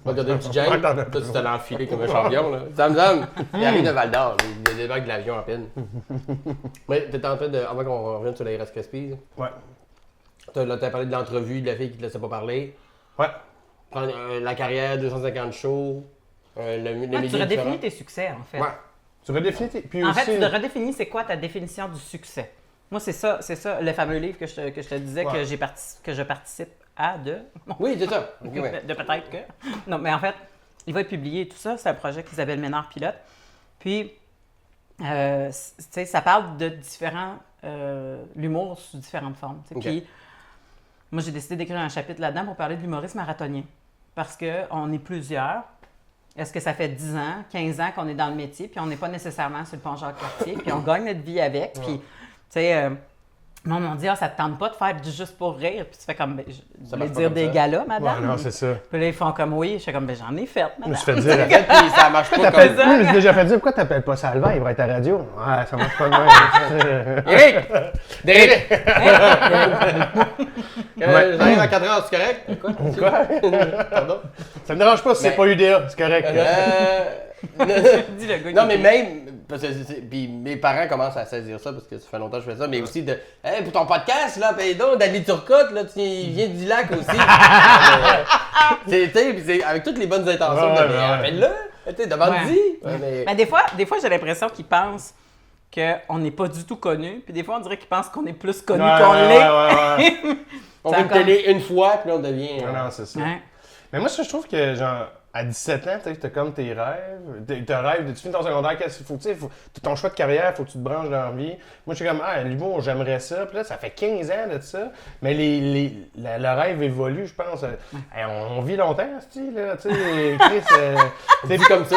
va regarder un petit Jane. Ouais, t'en as Toi, tu t'en as enfilé comme un champion, là. Sam, il arrive de Val d'Or. Il débarque de l'avion à peine. Mais t'étais en train de. Avant qu'on revienne sur les Rice Krispies, Ouais. t'as parlé de l'entrevue de la fille qui te laissait pas parler. Ouais. Prendre, la carrière, 250 shows. Le tu milieu redéfinis différent. tes succès, en fait. Ouais. Tu redéfinis tes... Puis En aussi... fait, tu te redéfinis c'est quoi ta définition du succès. Moi, c'est ça, le fameux livre que je te disais Ouais. que je participe à Oui, c'est ça. Ok, ouais. de peut-être que. Non, mais en fait, il va être publié tout ça. C'est un projet qu'Isabelle Ménard pilote. Puis, tu sais, ça parle de différents. L'humour sous différentes formes. tu sais. Ok. Puis, moi, j'ai décidé d'écrire un chapitre là-dedans pour parler de l'humoriste marathonien. Parce qu'on est plusieurs. Est-ce que ça fait 10 ans, 15 ans qu'on est dans le métier, puis on n'est pas nécessairement sur le pont Jacques-Cartier, puis on gagne notre vie avec, puis, tu sais, le monde m'a dit, ah, ça te tente pas de faire du juste pour rire, puis tu fais comme, ben, je Ça voulais marche pas dire comme des ça. galas, Ouais, madame. non, c'est ça. Puis là, ils font comme, oui, je fais comme, ben, j'en ai fait, Je me madame. suis fait dire... Puis ça marche pas T'appelles comme. ça. Oui, j'ai déjà fait dire, pourquoi t'appelles pas Salva, il va être à la radio? Ouais, ça marche pas de même. Eric! Derek! Ouais. J'arrive à 4 heures, c'est correct? Quoi? Pardon? Ça me dérange pas si c'est Mais- pas UDA, c'est correct. Dis le gars Non, qui mais écrit. même, parce que puis mes parents commencent à saisir ça parce que ça fait longtemps que je fais ça, mais aussi de, hey, pour ton podcast, là, pis donc, Danny Turcotte, là, il vient du lac aussi. Tu sais, pis c'est avec toutes les bonnes intentions, Ouais, de, mais ouais. appelle-le, tu sais, demande-y. Ouais, mais- Ben, des fois j'ai l'impression qu'ils pensent qu'on n'est pas du tout connu, puis des fois, on dirait qu'ils pensent qu'on est plus connu Ouais, qu'on ouais, l'est. ouais, ouais. on ça fait une comme- télé une fois, puis là, on devient. Non, non, c'est ça. Ouais. Mais moi, ça, je trouve que, genre, à 17 ans, tu as comme tes rêves. Tu rêves, tu finis ton secondaire, qu'est-ce qu'il faut, tu sais, ton choix de carrière, il faut que tu te branches dans la vie. Moi, je suis comme, l'humour, j'aimerais ça. Puis là, ça fait 15 ans de ça. Mais le rêve évolue, je pense. Hey, on vit longtemps, là, tu sais, Chris. C'est comme ça.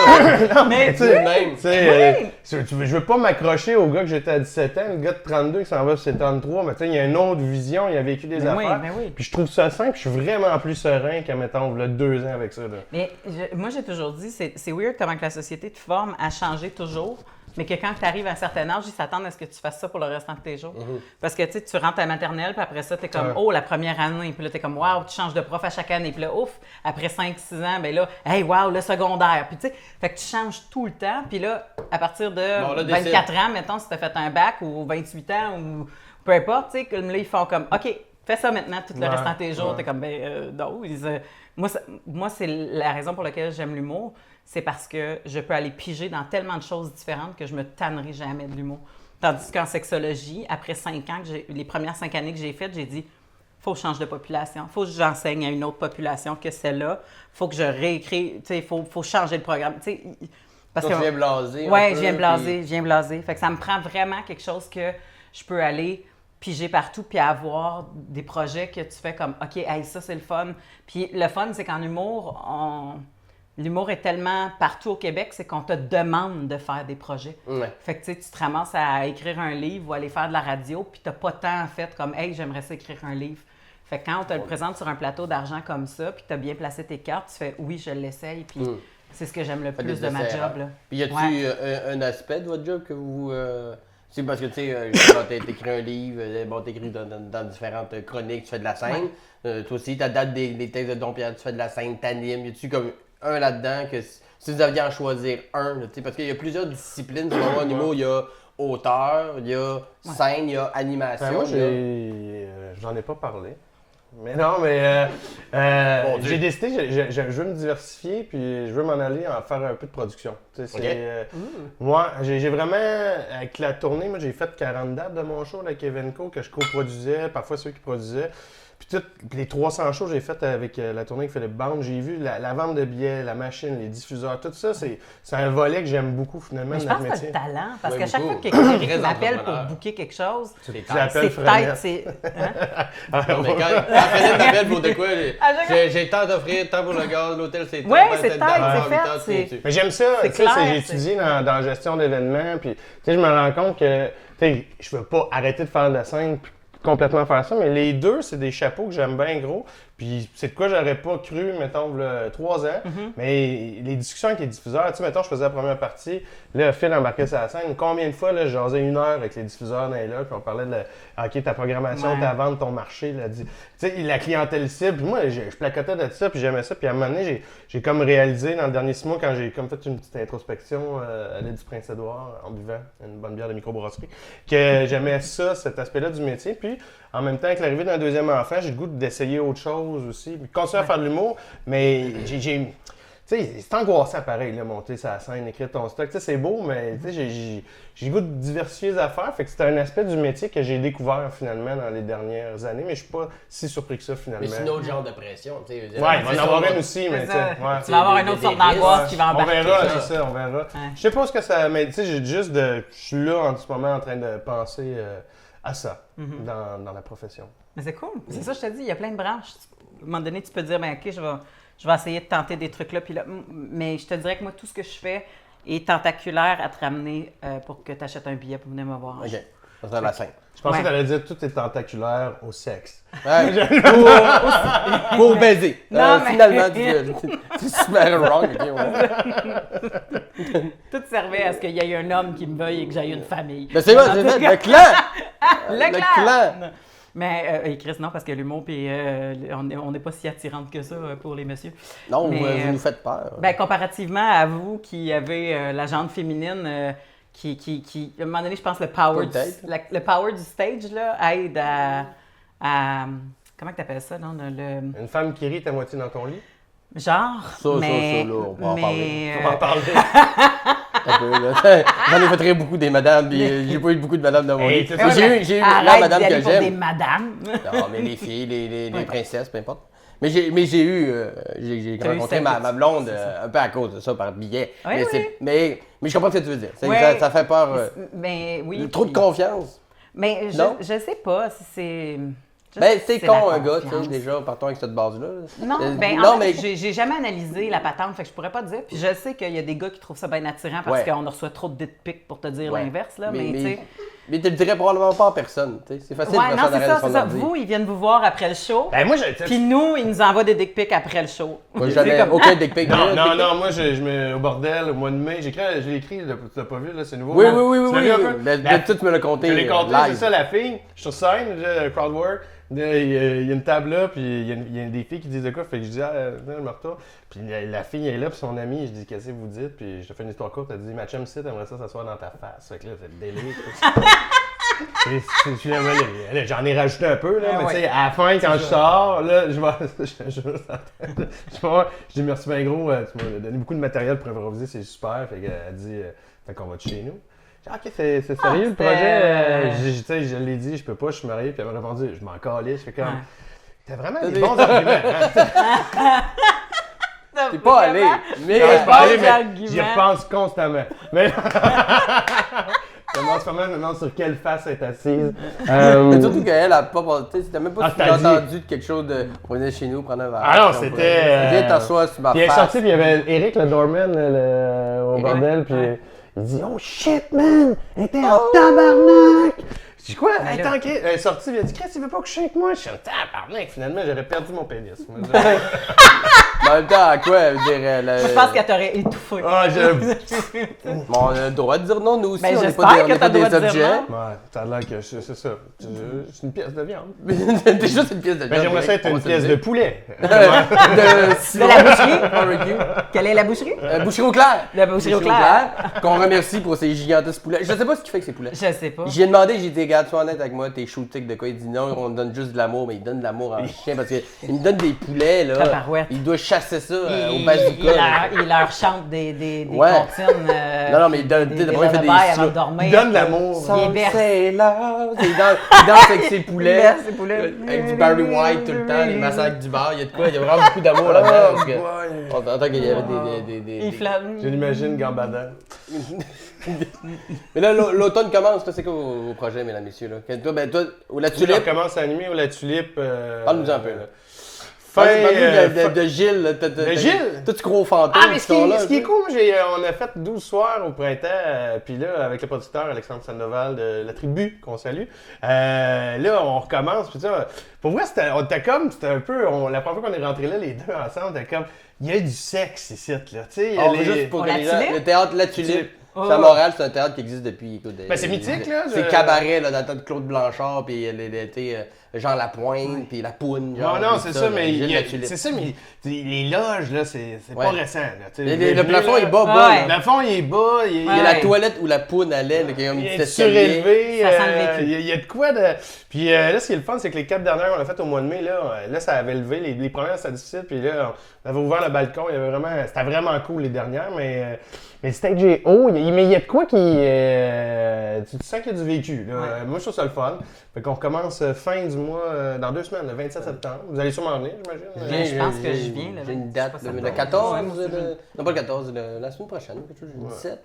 Non, mais tu sais, même. Je veux pas m'accrocher au gars que j'étais à 17 ans, le gars de 32 qui s'en va sur 33, mais tu sais, il y a une autre vision, il a vécu des affaires. Oui. Puis je trouve ça simple, je suis vraiment plus serein qu'à, mettons, là, 2 ans avec ça. Là. Mais moi, j'ai toujours dit, c'est weird comment que la société te forme à changer toujours, mais que quand tu arrives à un certain âge, ils s'attendent à ce que tu fasses ça pour le restant de tes jours. Parce que tu rentres à la maternelle, puis après ça, tu es comme, la première année, puis là, tu es comme, waouh, tu changes de prof à chaque année, puis là, ouf, après 5-6 ans, ben là, hey, waouh, le secondaire. Puis tu sais, fait que tu changes tout le temps, puis là, à partir de 24 ans, mettons, si tu as fait un bac ou 28 ans ou peu importe, tu sais, comme là, ils font comme, OK, fais ça maintenant, tout le restant de tes jours. T'es comme, non. Moi, c'est la raison pour laquelle j'aime l'humour. C'est parce que je peux aller piger dans tellement de choses différentes que je me tannerai jamais de l'humour. Tandis qu'en sexologie, après 5 ans, les premières 5 années que j'ai faites, j'ai dit, faut que je change de population. Faut que j'enseigne à une autre population que celle-là. Faut que je réécris, tu sais, faut changer le programme. Tu sais, parce que tu viens blaser. Oui, je viens blaser. Fait que ça me prend vraiment quelque chose que je peux aller piger partout, puis avoir des projets que tu fais comme, OK, hey, ça, c'est le fun. Puis le fun, c'est qu'en humour, l'humour est tellement partout au Québec, c'est qu'on te demande de faire des projets. Ouais. Fait que tu te ramasses à écrire un livre ou aller faire de la radio, puis t'as pas tant fait comme, hey, j'aimerais ça écrire un livre. Fait que quand on te le présente sur un plateau d'argent comme ça, puis tu as bien placé tes cartes, tu fais, oui, je l'essaye, puis c'est ce que j'aime le plus de ma job. Là. Puis y a-tu un aspect de votre job que vous... C'est parce que, tu sais, t'écris un livre, t'écris dans différentes chroniques, tu fais de la scène. Toi aussi, ta date des textes de Don Pierre, tu fais de la scène, t'animes. Y a-tu comme un là-dedans que si vous aviez à en choisir un, tu sais, parce qu'il y a plusieurs disciplines, selon moi, au niveau, il y a auteur, il y a scène, il y a animation. Moi, j'en ai pas parlé. Mais non, mais j'ai décidé, je veux me diversifier, puis je veux m'en aller en faire un peu de production. Moi, j'ai vraiment, avec la tournée, moi j'ai fait 40 dates de mon show avec Evenco, que je coproduisais, parfois ceux qui produisaient. Puis les 300 shows que j'ai fait avec la tournée avec Philippe Bande, j'ai vu la vente de billets, la machine, les diffuseurs, tout ça, c'est un volet que j'aime beaucoup finalement de notre métier. Je pense que t'as le talent, parce qu'à chaque fois que quelqu'un m'appelle pour booker quelque chose, c'est peut-être, c'est... Mais quand Frenette m'appelle pour de quoi, j'ai tant d'offrir, tant pour le gaz, l'hôtel c'est Oui, c'est fait. Mais j'aime ça, j'ai étudié dans la gestion d'événements, puis je me rends compte que je veux pas arrêter de faire de la scène, complètement faire ça, mais les deux, c'est des chapeaux que j'aime bien gros. Puis c'est de quoi j'aurais pas cru, mettons, 3 ans. Mais les discussions avec les diffuseurs, tu sais, mettons, je faisais la première partie, là, Phil embarquait sur la scène. Combien de fois, là, je jasais 1 heure avec les diffuseurs dans les là, puis on parlait de OK, ta programmation, ta vente, ton marché, tu sais, la clientèle cible. Puis moi, je placotais de ça, puis j'aimais ça. Puis à un moment donné, j'ai comme réalisé dans le dernier 6 mois, quand j'ai comme fait une petite introspection à l'aide du Prince-Édouard, en buvant une bonne bière de microbrasserie, que j'aimais ça, cet aspect-là du métier. Puis en même temps, avec l'arrivée d'un deuxième enfant, j'ai le goût d'essayer autre chose aussi. Puis continuer à faire de l'humour, mais tu sais, c'est angoissant pareil, là, monter sa scène, écrire ton stock. Tu sais, c'est beau, mais tu sais, j'ai le goût de diversifier les affaires. Fait que c'est un aspect du métier que j'ai découvert finalement dans les dernières années, mais je suis pas si surpris que ça finalement. Mais c'est un autre genre de pression, tu sais. Il va en avoir une aussi, mais tu sais. Tu vas avoir une autre sorte d'angoisse qui va embarquer. On verra, c'est ça, on verra. Je sais pas ce que ça. Mais tu sais, je suis là en ce moment en train de penser à ça dans la profession. Mais c'est cool. C'est ça, je te dis, il y a plein de branches. À un moment donné, tu peux te dire, ben OK, je vais essayer de tenter des trucs là, puis là. Mais je te dirais que moi, tout ce que je fais est tentaculaire à te ramener pour que tu achètes un billet pour venir me voir. OK. Ça sera la scène. Je pensais que tu allais dire que tout est tentaculaire au sexe. Ouais. Pour baiser. Non, mais... Finalement, tu super wrong. Tout servait à ce qu'il y ait un homme qui me veuille et que j'aille une famille. Mais c'est vrai, le clan! Le clan! Mais Chris, non, parce que l'humour, puis on n'est pas si attirante que ça pour les messieurs. Non, vous nous faites peur. Ben, comparativement à vous qui avez la jante féminine, qui, à un moment donné, je pense le power du stage là, aide à comment tu appelles ça? Non, Une femme qui rit à moitié dans ton lit? Genre, ça, là, on va en parler. On va en parler. J'en ai fait très beaucoup des madames, puis j'ai pas eu beaucoup de madames dans mon lit. J'ai eu la madame que j'aime. des madames. Non, mais les filles, les princesses, peu importe. Mais j'ai T'as eu rencontré cette ma blonde c'est ça. un peu à cause de ça, par billet. Oui, mais, oui. mais je comprends ce que tu veux dire. Oui. Ça fait peur. Ben oui. Trop de confiance. Mais Non? je sais pas si c'est. je Ben, sais si c'est la con, un gars, tu sais, confiance. déjà, partons avec cette base-là. Non, en fait, j'ai jamais analysé la patente, fait que je pourrais pas te dire. Puis je sais qu'il y a des gars qui trouvent ça bien attirant parce Ouais. qu'on reçoit trop de dick pics pour te dire Ouais. l'inverse, là. Mais tu sais. Mais tu le dirais probablement pas en personne. Tu sais. C'est facile Ouais, de non, faire c'est ça ça, dans c'est son ça. ordi. Vous, ils viennent vous voir après le show. Ben, moi, Puis nous, ils nous envoient des dick pics après le show. Moi, Tu sais, jamais, comme- aucun dick pic. Non, moi, je mets au bordel au mois de mai. Je l'ai écrit, tu l'as pas vu, là, c'est nouveau. Oui, là. oui, Tu l'as vu un peu? Ben, toi, tu me l'as compté. Je l'ai compté, live. c'est ça, la fille. Je suis sur scène, le crowd work. Il y a une table là, puis il y a des filles qui disent de quoi. Fait que je dis, je me retourne. Puis la fille est là, puis son amie, je dis, qu'est-ce que vous dites? Puis je te fais une histoire courte. Elle dit, ma chum site, aimerait ça s'asseoir dans ta face. Fait que là, c'est le délire. J'en ai rajouté un peu, là, mais tu sais, à la fin, quand je sors, là, je dis merci bien gros, tu m'as donné beaucoup de matériel pour improviser, c'est super. Fait qu'elle dit, fait qu'on va de chez nous. J'ai dit, ok, c'est sérieux le projet. Je l'ai dit, je peux pas, je suis marié. Puis elle m'a répondu, je m'en calais. Je fais comme, t'as vraiment des bons arguments. Hein? T'es pas allé. Mais Non, je suis pas allé, mais arguments. j'y repense constamment. Mais je me demande sur quelle face elle est assise. Mais surtout qu'elle a pas. Tu sais, t'as même pas t'as dit. entendu de quelque chose de. On venait chez nous prendre un verre. Ah non, puis on c'était, pourrait- Viens t'asseoir sur ma Puis elle est face. sortie, puis il y avait Eric, le doorman, au bordel, puis il dit « Oh shit, man! Elle était en tabarnak! » Je dis « Quoi? Elle était en crise? » Elle est sortie, puis elle dit « Chris, tu veux pas coucher avec moi? » Je suis en tabarnak, finalement, j'aurais perdu mon pénis. Moi, Mais en même temps, à quoi elle dirait Je pense qu'elle t'aurait étouffé. Ah, On a le droit de dire non, nous aussi. Ben, on n'est j'espère pas des, que on n'est t'as pas le droit des de dire objets. non. Ouais, ça a l'air que c'est ça. C'est une pièce de viande. Déjà, c'est une pièce de Ben, j'aimerais ça être une pièce de poulet. de De la boucherie? barbecue. Quelle est la boucherie? Boucherie au clair. La boucherie au clair. Qu'on remercie pour ces gigantesques poulets. Je sais pas ce qu'il fait avec ces poulets. Je sais pas. J'ai demandé, j'ai dit, regarde, sois honnête avec moi, t'es shootique de quoi? Il dit non, on donne juste de l'amour, mais il donne de l'amour en chien parce qu'il me donne des poulets, là. Tabarouette. Il doit chasser ça au Il bazooka. là. leur chante des Ouais. comptines. Non, mais il donne, des d'abord, il fait des lullabies avant de slow- dormir. Il donne de l'amour. Il berce. C'est là. Il danse avec ses poulets. Il berce ses poulets. Avec du Barry White tout le temps, les massacres du bar. Il y a de quoi? Il y a vraiment beaucoup d'amour là-dedans. Parce que on entend qu'il y avait des Il flotte. Je l'imagine gambadant. Mais là, l'automne commence. Toi, c'est quoi vos projets, mesdames, messieurs? Là? Toi, la Tu tulipe. commences à animer ou la tulipe. Parle-nous un peu, là. Fin. Parle-nous de Gilles. Là. De Gilles? Toi, tu crois aux fantômes. Ah, mais ce sont là, qui est tu sais. cool, on a fait 12 soirs au printemps, puis là, avec le producteur Alexandre Sandoval de La Tribu, qu'on salue, là, on recommence, puis ça, pour vrai, c'était un peu, la première fois qu'on est rentrés là, les deux ensemble, c'était comme, il y a du sexe ici, là, tu sais, On veut juste pour On que la les gens. tulipe? Le théâtre La Tulipe. Tulipe. C'est à Montréal, c'est un théâtre qui existe depuis. Écoute, Ben, c'est mythique, là, C'est de- cabaret, là, dans le temps de Claude Blanchard, puis Jean Lapointe, puis La Poune. Genre, Non, puis c'est tout ça, mais Gilles La Tulipe. c'est ça, mais les loges, là, c'est Ouais. pas récent, là, tu sais. Le plafond est bas, Ouais. bas. là. Le plafond, il est bas, Il y a Ouais. la toilette où la poune allait, là, qui est comme une il petite est escalier. surélevé, Ça sent le vécu. il y a de quoi de... Puis là, ce qui est le fun, c'est que les 4 dernières qu'on a faites au mois de mai, là ça avait levé. Les premières, c'était difficile, puis là, on avait ouvert le balcon, c'était vraiment cool les dernières, mais le stage est haut, mais il y a de quoi qui... tu sens qu'il y a du vécu, là. Moi, je trouve ça le fun. Fait qu'on recommence fin du mois, dans 2 semaines, le 27 septembre. Vous allez sûrement venir, j'imagine. Je pense que je viens, là. J'ai une Je date, sais pas le ça. 14, Ouais, moi aussi, non pas le 14, la semaine prochaine, quelque chose, le 17.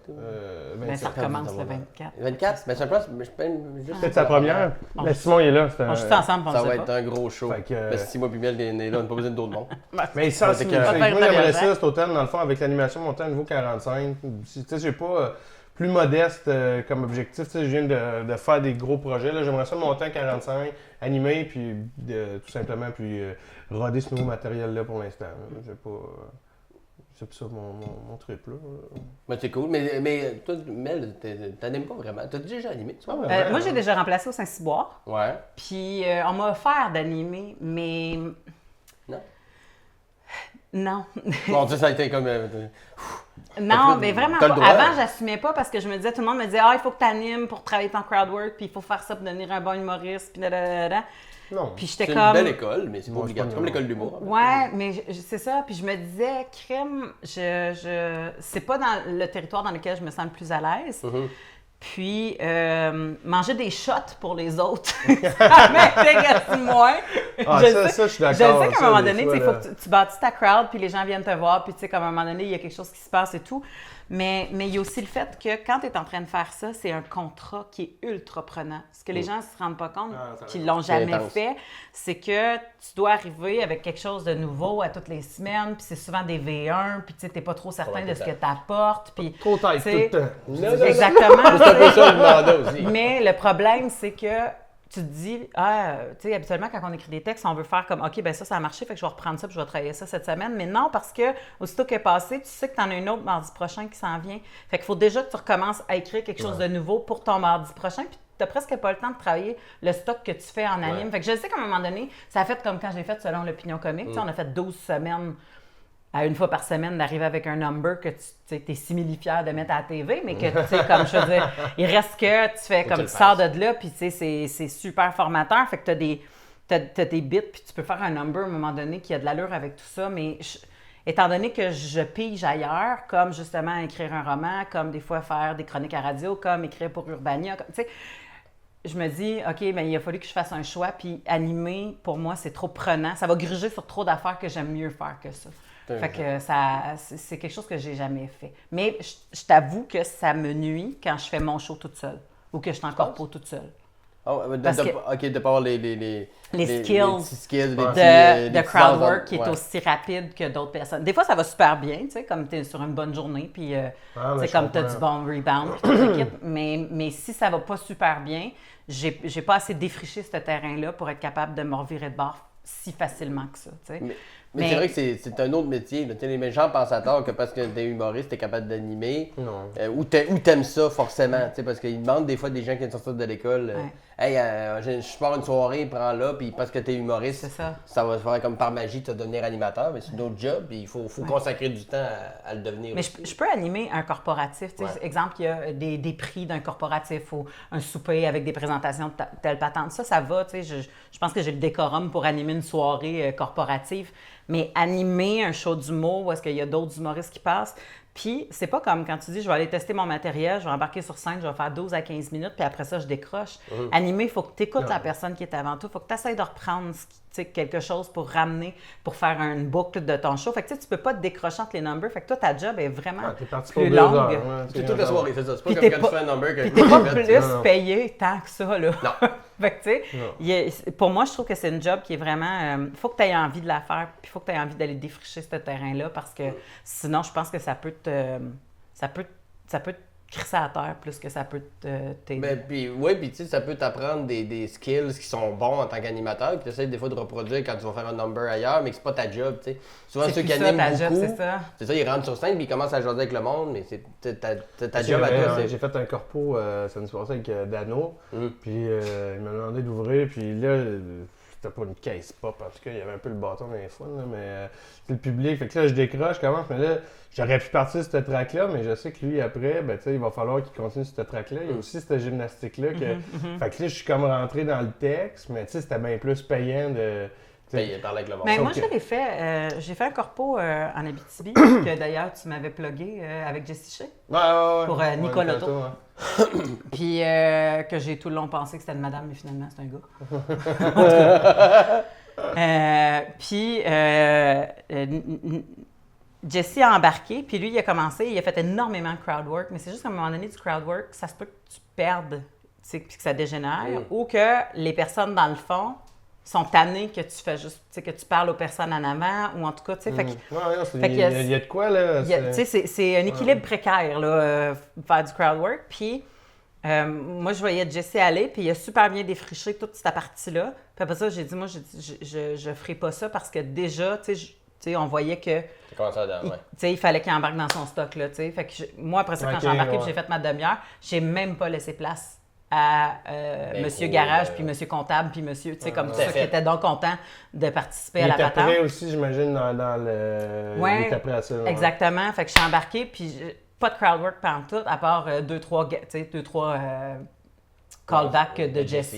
Ben, ça recommence le 24. 24, mais ça pense, mais je peux juste. Peut-être sa première. Mais Simon, il est là. On joue ensemble, on Ça le va sait être pas. un gros show. Fait que- Mais si moi puis Mel est là, on n'a pas besoin d'autres monde. Mais ça, c'est que- moi, Pas faire j'aimerais mariage, ça hein? cet automne, dans le fond, avec l'animation monter à un niveau 45. Tu sais, j'ai pas plus modeste comme objectif. Tu sais, je viens de faire des gros projets. Là, j'aimerais ça monter à 45, animer, puis tout simplement, puis roder ce nouveau matériel-là pour l'instant. J'ai pas... c'est ça mon trip, là. Mais c'est cool. Mais toi, Mel, t'animes pas vraiment. T'as déjà animé, tu vois? Moi, j'ai déjà remplacé au Saint-Cyboire. Ouais. Puis, on m'a offert d'animer, mais Non? non. Bon, tu sais, ça a été comme. Non, mais vraiment T'as pas. le droit. Avant, j'assumais pas parce que je me disais, tout le monde me disait, il faut que tu animes pour travailler ton crowd work, puis il faut faire ça pour devenir un bon humoriste, puis dadadada. Non. Puis C'est j'étais une comme. belle école, mais c'est pas Bon, obligatoire. c'est Comme pas l'école d'humour. Ouais, mais c'est ça. Puis je me disais, crème, c'est pas dans le territoire dans lequel je me sens le plus à l'aise. Puis manger des shots pour les autres, ça m'intéresse moins. Ah, Je ça, sais- je suis d'accord. Je sais qu'à ça, un moment des donné, fois, il faut là. que tu bâtisses ta crowd, puis les gens viennent te voir, puis tu sais, comme à un moment donné, il y a quelque chose qui se passe et tout. Mais il y a aussi le fait que quand tu es en train de faire ça, c'est un contrat qui est ultra prenant. Ce que les gens ne se rendent pas compte, qu'ils l'ont jamais intense. fait, c'est que tu dois arriver avec quelque chose de nouveau à toutes les semaines, puis c'est souvent des V1, puis tu sais, t'es pas trop certain de ce que tu apportes, puis... Trop tight tu tout sais, le temps. Non, Exactement. c'est un peu ça le mandat aussi. Mais le problème, c'est que tu te dis, tu sais, habituellement, quand on écrit des textes, on veut faire comme, OK, ben ça a marché, fait que je vais reprendre ça, puis je vais travailler ça cette semaine. Mais non, parce que aussitôt qu'elle est passée, tu sais que tu en as une autre mardi prochain qui s'en vient. Fait qu'il faut déjà que tu recommences à écrire quelque chose de nouveau pour ton mardi prochain, puis tu n'as presque pas le temps de travailler le stock que tu fais en anime. Ouais. Fait que je sais qu'à un moment donné, ça a fait comme quand j'ai fait selon l'opinion comique. Tu sais, on a fait 12 semaines à une fois par semaine d'arriver avec un number que tu es simili-fier de mettre à la TV, mais que, tu sais, comme je veux dire, il reste que tu fais comme tu tu le sors fasses. de là, puis tu sais, c'est super formateur. Fait que t'as des bits, puis tu peux faire un number à un moment donné qui a de l'allure avec tout ça, mais étant donné que je pige ailleurs, comme justement écrire un roman, comme des fois faire des chroniques à radio, comme écrire pour Urbania, tu sais, je me dis, OK, mais il a fallu que je fasse un choix, puis animer, pour moi, c'est trop prenant. Ça va gruger sur trop d'affaires que j'aime mieux faire que ça. Fait que c'est quelque chose que j'ai jamais fait. Mais je t'avoue que ça me nuit quand je fais mon show toute seule ou que je suis encore pas toute seule. Oh, Parce que- OK, de pas avoir les skills petits skills, de crowd work qui est aussi rapide que d'autres personnes. Des fois, ça va super bien, tu sais, comme tu es sur une bonne journée, puis mais c'est je comme tu as du comprends. bon rebound, puis toute l'équipe. Mais si ça va pas super bien, j'ai pas assez défriché ce terrain-là pour être capable de me revirer de bord si facilement que ça, tu sais. Mais c'est vrai que c'est un autre métier. Là. Tu sais, les gens pensent à tort que parce que t'es humoriste, t'es capable d'animer. Non. Ou t'aimes ça forcément. Tu sais, parce qu'ils demandent des fois des gens qui viennent sortir de l'école. Ouais. Hey, je pars une soirée, prends-la, puis parce que t'es humoriste, C'est ça. ça va se faire comme par magie, tu vas devenir animateur. Mais c'est un autre job, puis il faut consacrer du temps à le devenir. Mais aussi. je peux animer un corporatif. Tu sais, Ouais. Exemple, il y a des prix d'un corporatif ou un souper avec des présentations de telle patente. Ça va. Tu sais, je pense que j'ai le décorum pour animer une soirée corporative. Mais animer un show d'humour où est-ce qu'il y a d'autres humoristes qui passent, puis c'est pas comme quand tu dis je vais aller tester mon matériel, je vais embarquer sur scène, je vais faire 12 à 15 minutes, puis après ça, je décroche. Animer, il faut que tu écoutes la personne qui est avant toi, il faut que tu essaies de reprendre quelque chose pour ramener, pour faire une boucle de ton show. Fait que tu peux pas te décrocher entre les numbers. Fait que toi, ta job est vraiment T'es parti pour plus 2 longue. heures. Ouais, C'est toute la soirée, c'est ça. C'est pas Puis comme t'es quand pas- tu fais un number que Puis t'es pas plus Non. payé tant que ça, là. Non. Fait que, tu sais, pour moi, je trouve que c'est une job qui est vraiment... Il faut que tu aies envie de la faire, puis il faut que tu aies envie d'aller défricher ce terrain-là, parce que sinon, je pense que ça peut te crisser à terre plus que ça peut t'aider. Ben, puis tu sais, ça peut t'apprendre des skills qui sont bons en tant qu'animateur, puis tu essaies des fois de reproduire quand tu vas faire un number ailleurs, mais que c'est pas ta job, tu sais. Souvent, C'est ceux plus qui ça, animent ta beaucoup, job, c'est ça. ils rentrent sur scène, puis ils commencent à jaser avec le monde, mais c'est ta job à J'ai- toi, c'est... J'ai fait un corpo samedi passé avec Dano, Mm. puis il m'a demandé d'ouvrir, puis là, c'était pas une caisse pop, en tout cas, il y avait un peu le bâton dans les fois, là, mais c'est le public. Fait que là, je décroche, je commence, mais là, j'aurais pu partir sur cette track-là, mais je sais que lui, après, ben, tu sais, il va falloir qu'il continue sur cette track-là. Il y a aussi cette gymnastique-là. Fait que là, je suis comme rentré dans le texte, mais tu sais, c'était bien plus payant de. tu sais, Ben, il parle avec le monde. Mais Sauf moi, que- je l'ai fait. J'ai fait un corpo en Abitibi, que d'ailleurs, tu m'avais plugué avec Jessie Shea. Ouais. Pour, Ouais, Nicolas Nicolas, Auto. ouais. Puis que j'ai tout le long pensé que c'était une madame, mais finalement, c'est un gars. En tout cas. Puis Jesse a embarqué, puis lui, il a commencé, il a fait énormément de crowd work, mais c'est juste qu'à un moment donné, du crowd work, ça se peut que tu perdes, tu sais, puis que ça dégénère, ou que les personnes, dans le fond, sont tannées que tu fais juste, tu sais, que tu parles aux personnes en avant, ou en tout cas, tu sais, fait que Ouais, non, Fait il qu'il y, il y a de quoi, là. tu sais, c'est un équilibre précaire, là, faire du crowd work. Puis, moi, je voyais Jesse aller, puis il a super bien défriché toute cette partie-là. Puis après ça, j'ai dit, moi, je ferai pas ça parce que déjà, tu sais, on voyait que C'est comment ça, ouais. tu sais, il fallait qu'il embarque dans son stock, là, tu sais. Fait que moi, après ça, quand Ok, j'ai embarqué ouais. puis j'ai fait ma demi-heure, j'ai même pas laissé place à Monsieur cool, Garage, puis Monsieur Comptable, puis Monsieur, tu sais, comme tout tout à ça, qui fait. était donc content de participer Il à la était patente. prêt aussi, j'imagine, dans le. Ouais, il était prêt à ça. Ouais. Exactement. Fait que je suis embarquée, puis pas de crowd work pendant tout, à part deux, trois callbacks de Jesse.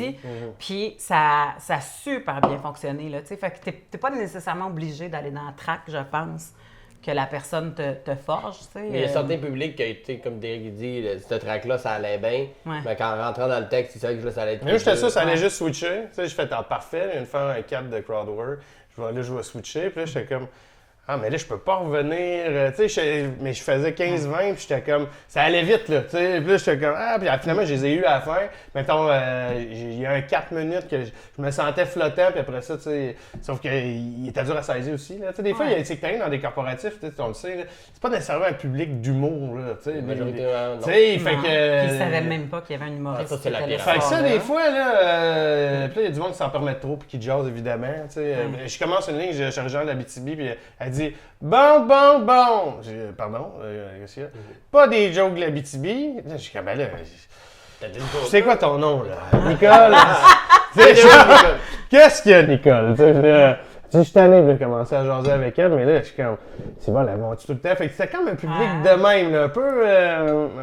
Puis ça a super bien fonctionné, là, tu sais. Fait que t'es pas nécessairement obligé d'aller dans la track, je pense, que la personne te forge, tu sais. Il y a certains publics qui ont été, comme Derek dit, ce track-là, ça allait bien. Ouais. Mais quand rentrant dans le texte, il savait que là, ça allait être. Mais moi, j'étais sûr, ça allait Ouais. juste switcher. Tu sais, je fais parfait, je viens de faire un cap de crowd work. Je vais switcher, puis là, j'étais comme. Ah, mais là, je peux pas revenir. Tu sais, mais je faisais 15-20, puis j'étais comme. Ça allait vite, là. Tu sais, puis là, j'étais comme. Ah, puis finalement, je les ai eu à la fin. Mettons, il y a un 4 minutes que je me sentais flottant, puis après ça, tu sais. Sauf qu'il était dur à saisir aussi, là. Tu sais, des fois, il y a, c'est que t'arrives dans des corporatifs, tu sais, on le sait, là, c'est pas nécessairement un public d'humour, là. Tu sais, Majoritairement, non. tu sais, fait Non. que. Puis ils savaient même pas qu'il y avait un humoriste. Ah, ça, c'est la qui était pire là Fait que ce ça, soir-là. des fois, là, puis là, il y a du monde qui s'en permet trop puis qui jase, évidemment. Tu sais. Je commence une ligne, je suis de l'Abitibi, puis elle dit « Bon. » J'ai dit, pardon, qu'est-ce qu'il y a? Pas des jokes de l'Abitibi. Je suis comme, ben là, c'est quoi ton nom, là? Nicole? Qu'est-ce qu'il y a, Nicole? Tu sais, je suis tanné de commencer à jaser avec elle, mais là, je suis comme, c'est bon, la montre tout le temps. Fait que c'est comme un public de même, là, un peu,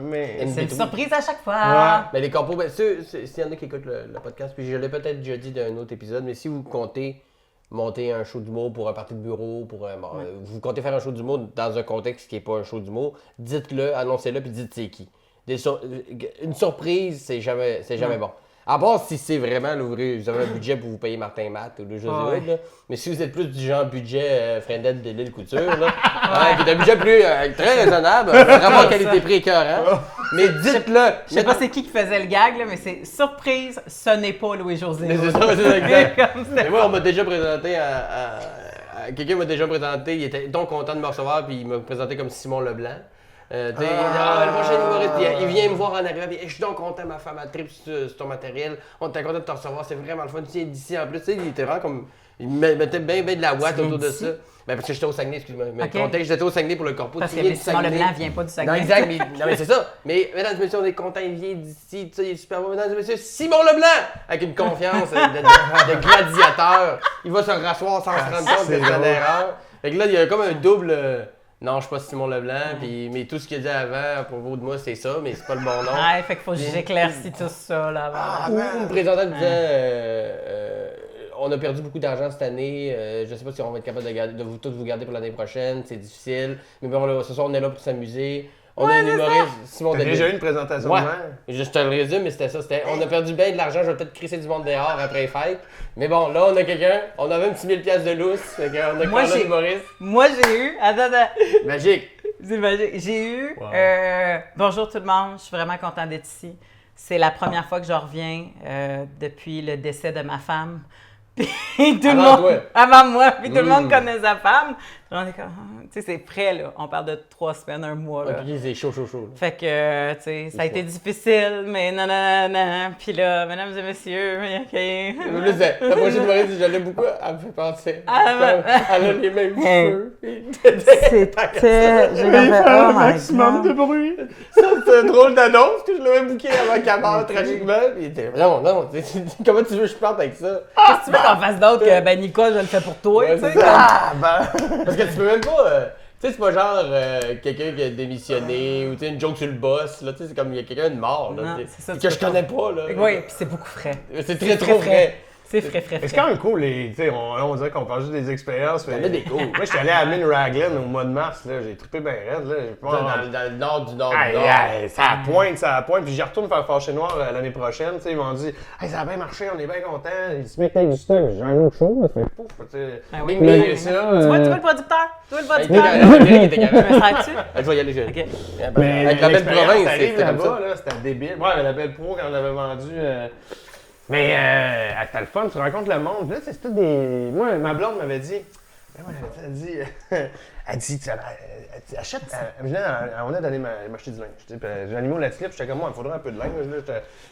mais... C'est une surprise à chaque fois. Ouais. Mais les compos, ben, s'il y en a qui écoutent le podcast, puis je l'ai peut-être déjà dit dans un autre épisode, mais si vous comptez monter un show d'humour pour un party de bureau, vous comptez faire un show d'humour dans un contexte qui n'est pas un show d'humour, dites-le, annoncez-le, puis dites c'est qui. Une surprise, c'est jamais bon. À part si c'est vraiment, là, vous avez un budget pour vous payer Martin Matt ou le José Hood, là. Mais si vous êtes plus du genre budget Friendette de l'île Couture, là, qui est un budget plus très raisonnable, vraiment qualité-prix écœurant, mais dites-le. Je sais pas c'est qui faisait le gag, là, mais c'est surprise, ce n'est pas Louis-José. Mais c'est ça, c'est exact. Comme c'était Mais moi, on m'a déjà présenté quelqu'un m'a déjà présenté, il était donc content de me recevoir, puis il m'a présenté comme Simon Leblanc. Le prochain humoriste, puis il vient me voir en arrivant, puis je suis donc content, ma femme a trip sur ton matériel, on était content de te recevoir, c'est vraiment le fun, tu viens d'ici en plus, tu sais, il était vraiment comme, il mettait bien de la ouate autour de ça. Ben parce que j'étais au Saguenay, excuse-moi, mais Ok. le contexte, j'étais au Saguenay pour le corpo, Parce tu que viens du Simon Saguenay. Leblanc vient pas du Saguenay. Non, exact, mais, non, mais c'est ça. Mais, mesdames et messieurs, on est content, il vient d'ici, tu sais, il est super bon. Mesdames et messieurs, Simon Leblanc! Avec une confiance de gladiateur. Il va se rasseoir sans se rendre compte que c'est une erreur. Fait que là, il y a comme un double. Non, je suis pas Simon Leblanc, puis, mais tout ce qu'il a dit avant à propos de moi, c'est ça, mais c'est pas le bon nom. Ouais, fait qu'il faut que j'éclaircis tout ça là avant. Ou me présentant en disant on a perdu beaucoup d'argent cette année, je sais pas si on va être capable de vous tous vous garder pour l'année prochaine, c'est difficile. Mais bon, là, ce soir, on est là pour s'amuser. On a un humoriste, Simon T'as Delille. déjà eu une présentation Ouais. de même? Je te le résume, mais c'était ça. On a perdu bien de l'argent, je vais peut-être crisser du monde dehors après les fêtes. Mais bon, là, on a quelqu'un, on avait un petit 1000$ de lousse. Fait qu'on a Moi, Carla l'humoriste. Moi, j'ai eu. Attends. Magique. C'est magique. J'ai eu. Wow. Bonjour tout le monde, je suis vraiment contente d'être ici. C'est la première fois que je reviens depuis le décès de ma femme. Puis tout le Avant monde. toi. Avant moi. Puis tout le monde connaît sa femme. On est comme. Tu sais, c'est prêt, là. On parle de 3 semaines, 1 mois, là. Ok, c'est chaud. Là. Fait que, tu sais, ça a été difficile, mais non. Puis là, mesdames et messieurs, OK. Là, la prochaine humoriste, je l'aime beaucoup, elle me fait penser. Ah, Elle a les mêmes cheveux. C'était. J'ai Un maximum de bruit. Ça, c'est un drôle d'annonce que je l'avais booké avant qu'elle meure tragiquement. Puis il était non, comment tu veux que je parte avec ça? Qu'est-ce que tu veux qu'on fasse d'autre que, ben, Nicole, je le fais pour toi, Ouais, tu sais? c'est ça. comme- Parce que tu peux même pas. Tu sais, c'est pas genre quelqu'un qui a démissionné ou tu sais, une joke sur le boss. Là, tu sais, c'est comme il y a quelqu'un de mort. Là, Non, tu sais, c'est ça, tu que peux je connais pas. Là. Oui, puis c'est beaucoup frais. C'est très trop vrai. C'est frais. Mais c'est quand même cool, tu sais, on dirait qu'on parle juste des expériences. Il y en a des cool. Moi, j'étais allé à Min Raglan au mois de mars, là, j'ai trippé bien raide, là. J'ai pas Dans le nord du nord Aïe, du nord. aïe, ça pointe. Puis j'y retourne faire Fâché Noir l'année prochaine. Tu sais, ils m'ont dit, hey, ça a bien marché, on est bien contents. Ils se mettent avec du stock. J'ai un autre show, ça fait pouf. Tu sais, Ben oui, mais mais- ça. Tu vois le producteur? Tu vois le Il était producteur? carré, il était Je carré. me sers-tu? Je vais y aller, je vais y aller. OK. Mais Avec la belle l'expérience, province, t'arrives c'était comme là-bas, ça. là, c'était débile. Ouais, la belle pro, quand on l'avait vendu. Mais c'était le fun, tu rencontres le monde. Puis là, c'est tout des. Moi, ma blonde m'avait dit. Elle dit. Elle dit, achète. On a d'aller m'acheter du linge. J'ai animé la slip, j'étais comme moi, il me faudrait un peu de linge.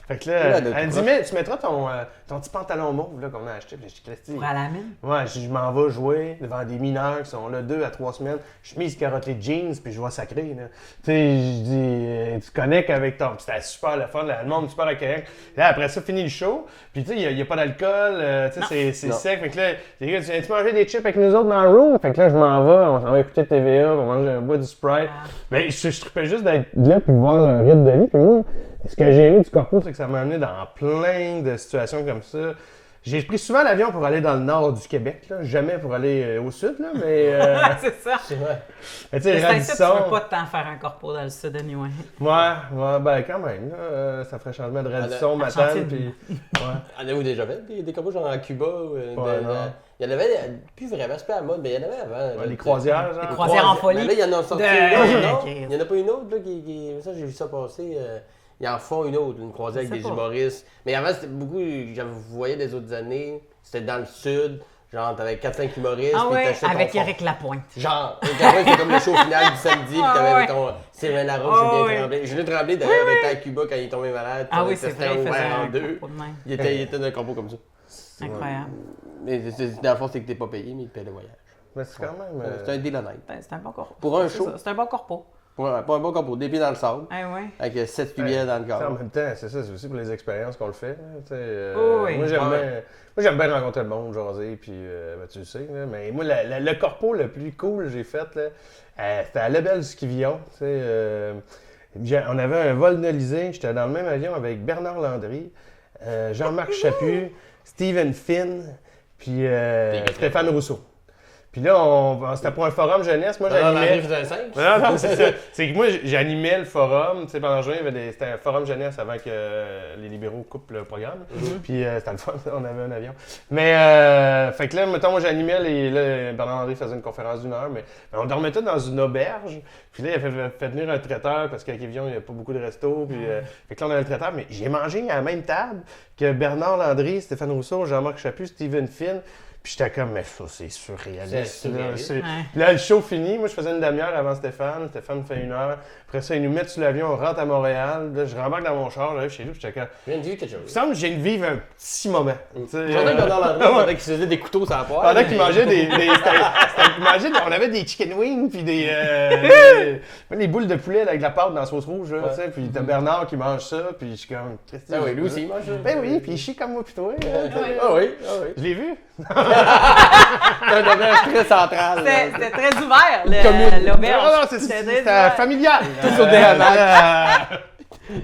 Fait que là, elle dit, mais tu mettras ton petit pantalon mauve là, qu'on a acheté. Puis j'ai dit, Pour à la mine? ouais, je m'en vais jouer devant des mineurs qui sont là 2 à 3 semaines. Chemise carottée jeans, puis je vais sacrer. Là. Tu sais, je dis, tu connectes avec ton. Puis c'était super le fun, le monde super accueillant. Là, après ça, fini le show. Puis tu sais, il n'y a pas d'alcool, tu sais, c'est sec. Fait que là, les gars, tu viens-tu manger des chips avec nous autres dans le room? Fait que là, je m'en vais, on s'en va écouter TVA, on mange un bois du Sprite. Mais je trippais juste d'être là puis voir le rythme de vie. Puis moi, ce que j'ai aimé du corpo, c'est que ça m'a amené dans plein de situations comme ça. J'ai pris souvent l'avion pour aller dans le nord du Québec, là, jamais pour aller au sud, là, mais... c'est ça. C'est vrai. mais tu sais, Mais c'est ça, tu Radisson... veux pas tant faire un corpo dans le sud, anyway. Ouais, ben quand même, là, ça ferait changement de Radisson, Matane, puis... Ouais. En avez-vous déjà fait des combos genre en Cuba? non. Il y en avait, plus vraiment, c'est pas à mode, mais il y en avait avant. Ouais, les croisières, genre. Les croisières en folie. Mais là, il y en a sorti De- une autre, non? Ok. Il y en a pas une autre, là, ça, j'ai vu ça passer. Ils en font une autre, une croisière Je avec sais des pas. humoristes. Mais avant, c'était beaucoup, je voyais des autres années, c'était dans le sud. Genre, t'avais 4-5 humoristes. Ah puis ouais, t'achetais ton avec fond. Éric Lapointe. Genre, c'était comme le show final du samedi, puis t'avais Ah ouais. ton Sylvain Larocque, Ah Julien ouais. Tremblay. Julien Tremblay, d'ailleurs, était à Cuba quand il est tombé malade. Ah oui, puis c'est c'était vrai, il faisait ouvert en un deux. corpo de même. Il était dans un combo comme ça. Incroyable. Mais dans le fond, c'est que t'es pas payé, mais il te paye le voyage. Mais c'est quand même... C'est un deal honnête. Ben, c'est un bon corpo. Pour un C'est show. ça, c'est un bon corpo. Pour un bon combo, des pieds dans le sable, Ah ouais. avec 7 cuillères dans le Tu sais, en corps. même temps, c'est ça, c'est aussi pour les expériences qu'on le fait. Là, tu sais, Oui. moi, j'aime Ouais. bien, j'aime bien rencontrer le monde, jaser, puis ben, tu le sais. Là, mais moi, le corpo le plus cool que j'ai fait, là, c'était à Lebel du Skivillon. Tu sais, on avait un vol nolisé, j'étais dans le même avion avec Bernard Landry, Jean-Marc Chaput, Stephen Finn, puis Stéphane Rousseau. Puis là, c'était pour un forum jeunesse. Moi, j'animais. faisait un 5. Non, c'est ça. C'est que moi, j'animais le forum. Tu sais, pendant juin, c'était un forum jeunesse avant que les libéraux coupent le programme. Puis c'était le fun, on avait un avion. Mais, fait que là, mettons, moi, j'animais. Là, Bernard Landry faisait une conférence d'1 heure, mais on dormait tous dans une auberge. Puis là, il a fait venir un traiteur parce qu'à Quévillon, il n'y a pas beaucoup de restos. Puis, fait que là, on avait le traiteur. Mais j'ai mangé à la même table que Bernard Landry, Stéphane Rousseau, Jean-Marc Chaput, Stephen Finn. Puis j'étais comme, mais ça, c'est surréaliste. C'est surréaliste. Là, Ouais. Puis là, le show fini. Moi, je faisais une demi-heure avant Stéphane. Stéphane me fait 1 heure. Après ça, ils nous mettent sur l'avion, on rentre à Montréal. Là, je rembarque dans mon char, j'arrive chez lui. Puis j'étais comme, Je viens de vivre quelque il me chose. semble que je viens de vivre un petit moment. Tu sais, J'entends que Bernard Landry, pendant qu'il se faisait des couteaux sur la poêle. pendant qu'il mangeait on avait des chicken wings, puis des boules de poulet avec de la pâte dans la sauce rouge. Là, tu sais, puis t'as Bernard qui mange ça. Puis je suis comme, Christy, Ah oui, lui aussi, il mange ça. Ben oui, puis il chie comme moi, puis toi. Ah oui, ah oui. Je l'ai vu. C'est un auberge très central. C'était très ouvert, Non, l'auberge. non, c'était familial. Tout sur des hamacs.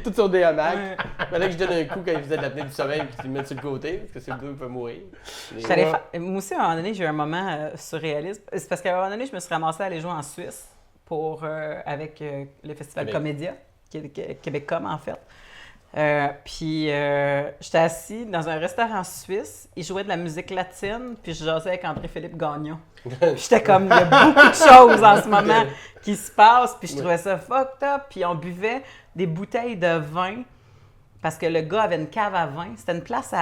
Tout sur des hamacs. Fallait que je donne un coup quand il faisait de l'apnée du sommeil puis qu'il me mette sur le côté, parce que c'est le deux peut mourir. Moi aussi, à un moment donné, j'ai eu un moment surréaliste. C'est parce qu'à un moment donné, je me suis ramassée à aller jouer en Suisse avec le festival Québec. Comédia, Québecom en fait. Puis j'étais assis dans un restaurant suisse, ils jouaient de la musique latine, puis je jasais avec André-Philippe Gagnon. Puis j'étais comme, il y a beaucoup de choses en ce moment qui se passent, puis je trouvais ça fucked up. Puis on buvait des bouteilles de vin, parce que le gars avait une cave à vin. C'était une place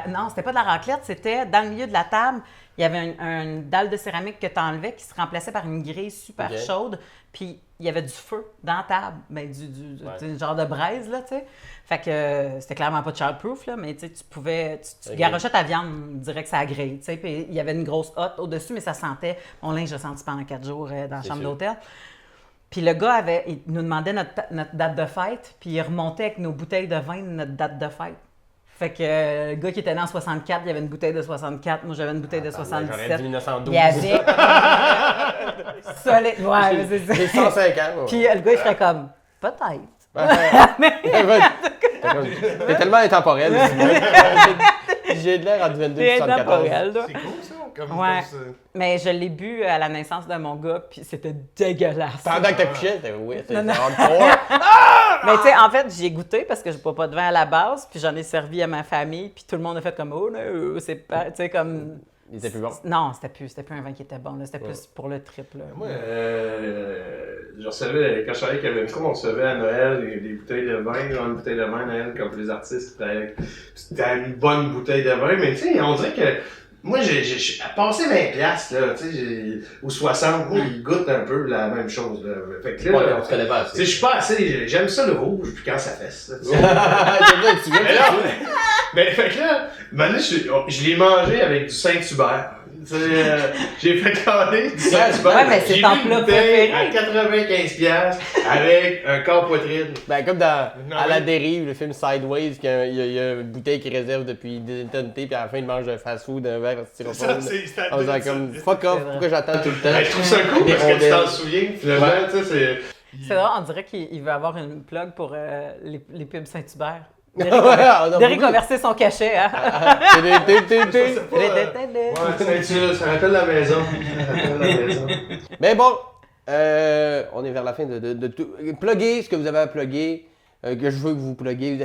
non, c'était pas de la raclette, c'était dans le milieu de la table, il y avait une dalle de céramique que tu enlevais qui se remplaçait par une grille super Ok. chaude, puis il y avait du feu dans la table, ben, du genre de braise, là, tu sais. Fait que c'était clairement pas childproof, là, mais tu sais, tu garochais ta viande direct sur la grille, tu sais, puis il y avait une grosse hotte au-dessus, mais ça sentait, mon linge a senti pendant 4 jours dans la chambre sûr. d'hôtel. Puis le gars il nous demandait notre date de fête, puis il remontait avec nos bouteilles de vin de notre date de fête. Fait que le gars qui était né en 64, il avait une bouteille de 64, moi j'avais une bouteille de J'aurais 77. dit 1912. Il y avait solide, ouais, mais c'est ça. J'ai 105 ans. Puis le gars il ferait comme peut-être. T'es tellement intemporel. J'ai de l'air entre 22 et C'est 74. intemporel, là. C'est cool, ça. Comme Ouais. Mais je l'ai bu à la naissance de mon gars, puis c'était dégueulasse. Pendant que t'accouchais, c'était oui, c'est Non, non. hardcore. Mais tu sais, en fait, j'ai goûté parce que je bois pas de vin à la base, puis j'en ai servi à ma famille, puis tout le monde a fait comme oh non, c'est pas, tu sais comme. Il était plus bon. Non, c'était plus un vin qui était bon, là, c'était plus pour le triple. Moi, je recevais, quand je travaillais avec Kevinco, on recevait à Noël des bouteilles de vin, une bouteille de vin à Noël, comme les artistes. C'était une bonne bouteille de vin, mais tu sais, on dirait que moi, j'ai passé 20$, là, tu sais, ou 60$, moi, ils goûtent un peu la même chose, là. Fait que là, On se connaît pas tu sais, assez. je suis pas assez, j'aime ça le rouge, puis quand ça fesse, là, tu sais. Tu viens de Mais faire là, ça. ben, fait que là, maintenant, je l'ai mangé avec du Saint-Hubert. Tu sais, j'ai fait caler du Saint-Hubert. Ouais, mais c'est J'ai ton vu une plat bouteille préféré. à 95$ avec un corps poitrine. Ben, comme dans Non, À la mais- dérive, le film Sideways, il y a une bouteille qui réserve depuis des éternités, puis à la fin, il mange un fast-food, un verre de styrofoam. c'est On faisait comme fuck off, pourquoi j'attends tout le temps? Ben, je trouve ça cool Des parce que tu rondelles. t'en souviens, finalement, tu sais, c'est... C'est vrai, on dirait qu'il veut avoir une plug pour les pubs Saint-Hubert. Derek a versé son cachet. Hein? Ça rappelle la maison. Mais bon, on est vers la fin de tout. Pluguez ce que vous avez à plugger, que je veux que vous pluguez.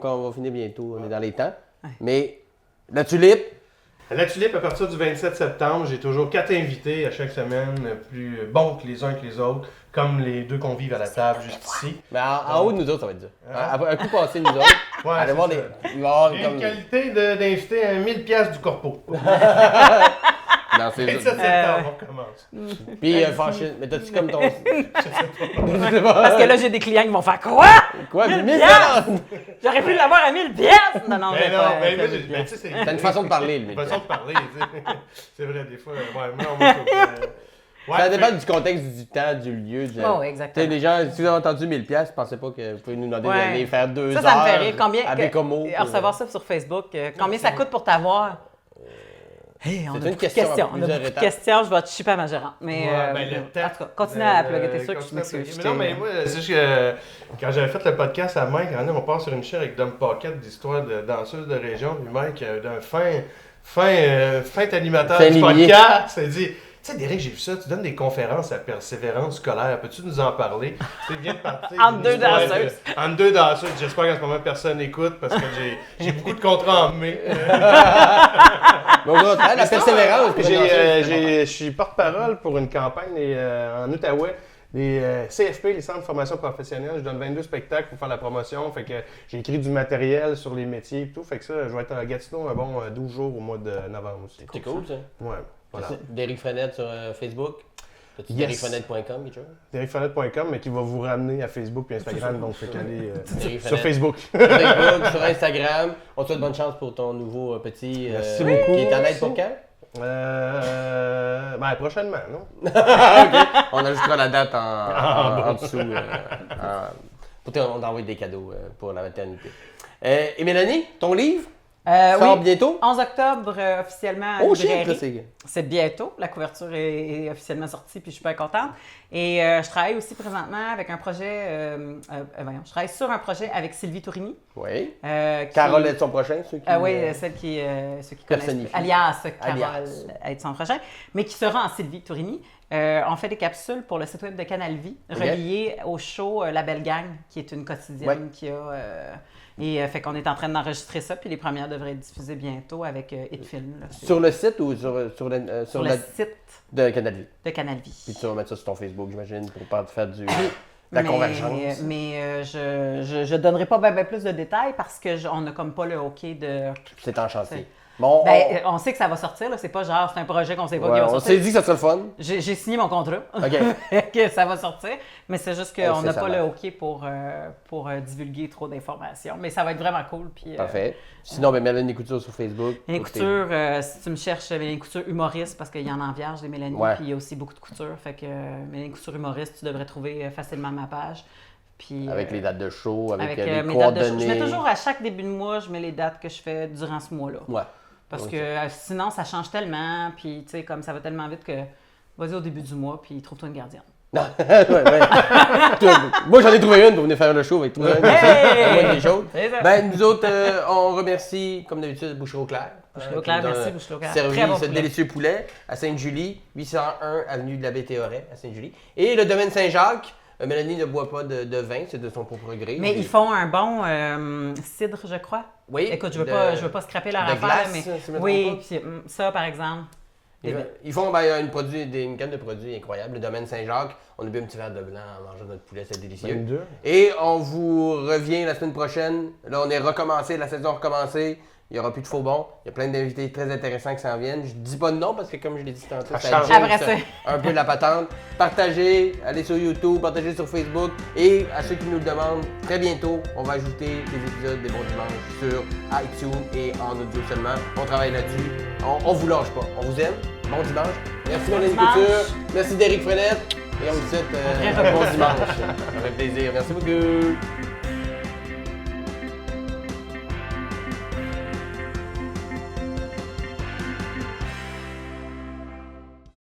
On va finir bientôt, on est dans les temps. Ouais. Mais la tulipe. La tulipe, à partir du 27 septembre, j'ai toujours 4 invités à chaque semaine, plus bons que les uns que les autres, comme les 2 convives à la table juste ici. Mais en haut de nous autres, ça va être dur. Un coup passé, nous autres. Ouais, allez c'est voir ça. des. J'ai une qualité d'invité à 1000$ du corpo. Non, c'est 27 septembre, on commence. Puis, franchement, mais t'as-tu comme ton. Parce que là, j'ai des clients qui vont faire quoi? Quoi, 1000 J'aurais pu l'avoir à 1000 pièces! Non, Mais non, pas, mais moi, tu sais, c'est T'as une façon de parler, une le façon de parler, tu sais. C'est vrai, des fois, ouais, moi, Ça dépend du contexte, du temps, du lieu. Oh, Tu exactement. sais, les gens, si vous avez entendu 1000$, pensez pas que vous pouvez nous demander Ouais. d'aller faire 2 heures. Ça me fait rire. Combien, à Bécomo. recevoir ça sur Facebook, combien ça coûte pour t'avoir? Hey, on a une beaucoup de question questions. en On a plusieurs beaucoup de étapes. questions. Je vais te chipper à ma gérante. Mais le temps. en tout cas, continue à plugger tes trucs. Je m'excuse. Mais non, mais moi, c'est juste que quand j'avais fait le podcast à Mike, on part sur une chaire avec Dom Pocket d'histoire de danseuse de région. Puis Mike, d'un fin animateur Fin du limier. podcast, il dit: Tu sais, Derek, j'ai vu ça, tu donnes des conférences à persévérance scolaire, peux-tu nous en parler? Tu viens de partir. Entre deux danseuses. Entre 2 danseuses. J'espère qu'en ce moment, personne n'écoute parce que j'ai beaucoup de contrats en mai. Bon, la persévérance. Je suis porte-parole pour une campagne en Outaouais. Les CFP, les centres de formation professionnelle, je donne 22 spectacles pour faire la promotion. Fait que j'ai écrit du matériel sur les métiers et tout. Fait que ça, je vais être à Gatineau un bon 12 jours au mois de novembre aussi. C'est cool, ça. Ouais, voilà. Derek Frenette sur Facebook. T'as-tu Yes. DerikFrenette.com, quelque chose? DerikFrenette.com, mais qui va vous ramener à Facebook et Instagram. Donc, fait qu'aller Derek sur Frenette. Facebook. Facebook, sur Instagram. On te souhaite bonne chance pour ton nouveau petit. Merci beaucoup. Qui est en aide pour quand? Prochainement, non? On ajoutera la date en dessous. On t'envoie des cadeaux pour la maternité. Et Mélanie, ton livre sort Oui, bientôt? 11 octobre officiellement à Oh la shit, librairie. là, c'est... C'est bientôt. La couverture est officiellement sortie, puis je suis super contente. Et je travaille aussi présentement avec un projet. Je travaille sur un projet avec Sylvie Tourigny. Oui. qui- Carole est son prochain, ceux qui... Oui, ceux qui connaissent. Personnifie. Alias Carole Alias. être son prochain, mais qui sera en Sylvie Tourigny. On fait des capsules pour le site web de Canal Vie, Ok. reliées au show La Belle Gang, qui est une quotidienne qui a. Fait qu'on est en train d'enregistrer ça, puis les premières devraient être diffusées bientôt avec Hitfilm. Là. C'est Sur le site ou sur sur le la... site de Canal Vie? de Canal Vie. Puis tu vas mettre ça sur ton Facebook, j'imagine, pour pas te faire de la convergence. Mais je donnerai pas ben plus de détails parce qu'on n'a comme pas le hockey de. C'est en chantier. Bon, On sait que ça va sortir, là. C'est pas genre, c'est un projet qu'on sait pas ouais, qui va on sortir. s'est dit que ça serait le fun. J'ai signé mon contrat. OK. que ça va sortir. Mais c'est juste On qu'on sait n'a ça pas va. le hockey pour divulguer trop d'informations. Mais ça va être vraiment cool. Puis, Parfait. Sinon, ben, Mélanie Couture sur Facebook. Mélanie Couture, si tu me cherches, Mélanie Couture humoriste, parce qu'il y en a en vierge des Mélanie, Ouais. puis il y a aussi beaucoup de couture. Fait que Mélanie Couture humoriste, tu devrais trouver facilement ma page. Puis, Avec les dates de show, avec, avec les mes dates de show. coordonnées. Je mets toujours à chaque début de mois, je mets les dates que je fais durant ce mois-là. Ouais. Parce Ok. que sinon, ça change tellement, puis tu sais, comme ça va tellement vite que vas-y au début du mois, puis trouve-toi une gardienne. Non, ouais. Moi, j'en ai trouvé une pour venir faire le show avec toi. Hey! La moindre des choses. C'est ça. Ben, nous autres, on remercie, comme d'habitude, Boucherie Auclair. Boucherie Auclair, qui nous a merci, Boucherie Auclair. servi Très bon ce poulet. délicieux poulet à Sainte-Julie, 801 avenue de la Baie-Théoret à Sainte-Julie. Et le domaine Saint-Jacques, Mélanie ne boit pas de vin, c'est de son propre gré. Mais ils font un bon cidre, je crois. Oui. Écoute, je veux pas scraper leur de affaire, glace, mais si je me trompe oui, pas. puis ça par exemple. Ils font une gamme de produits incroyable. Le domaine Saint-Jacques, on a bu un petit verre de blanc en mangeant notre poulet, c'est délicieux. 22. Et on vous revient la semaine prochaine. Là, on est recommencé, la saison a recommencé. Il n'y aura plus de faux bons. Il y a plein d'invités très intéressants qui s'en viennent. Je dis pas de nom parce que, comme je l'ai dit tantôt, Ça ça change. jinx Après ça. un peu la patente. Partagez, allez sur YouTube, partagez sur Facebook. Et à ceux qui nous le demandent, très bientôt, on va ajouter des épisodes des Bons Dimanches sur iTunes et en audio seulement. On travaille là-dessus. On vous lâche pas. On vous aime. Bon dimanche. Merci Mélanie dimanche. Couture. Merci Derek Frenette. Et on vous souhaite vrai un bon repos. dimanche. Ça fait plaisir. Merci beaucoup.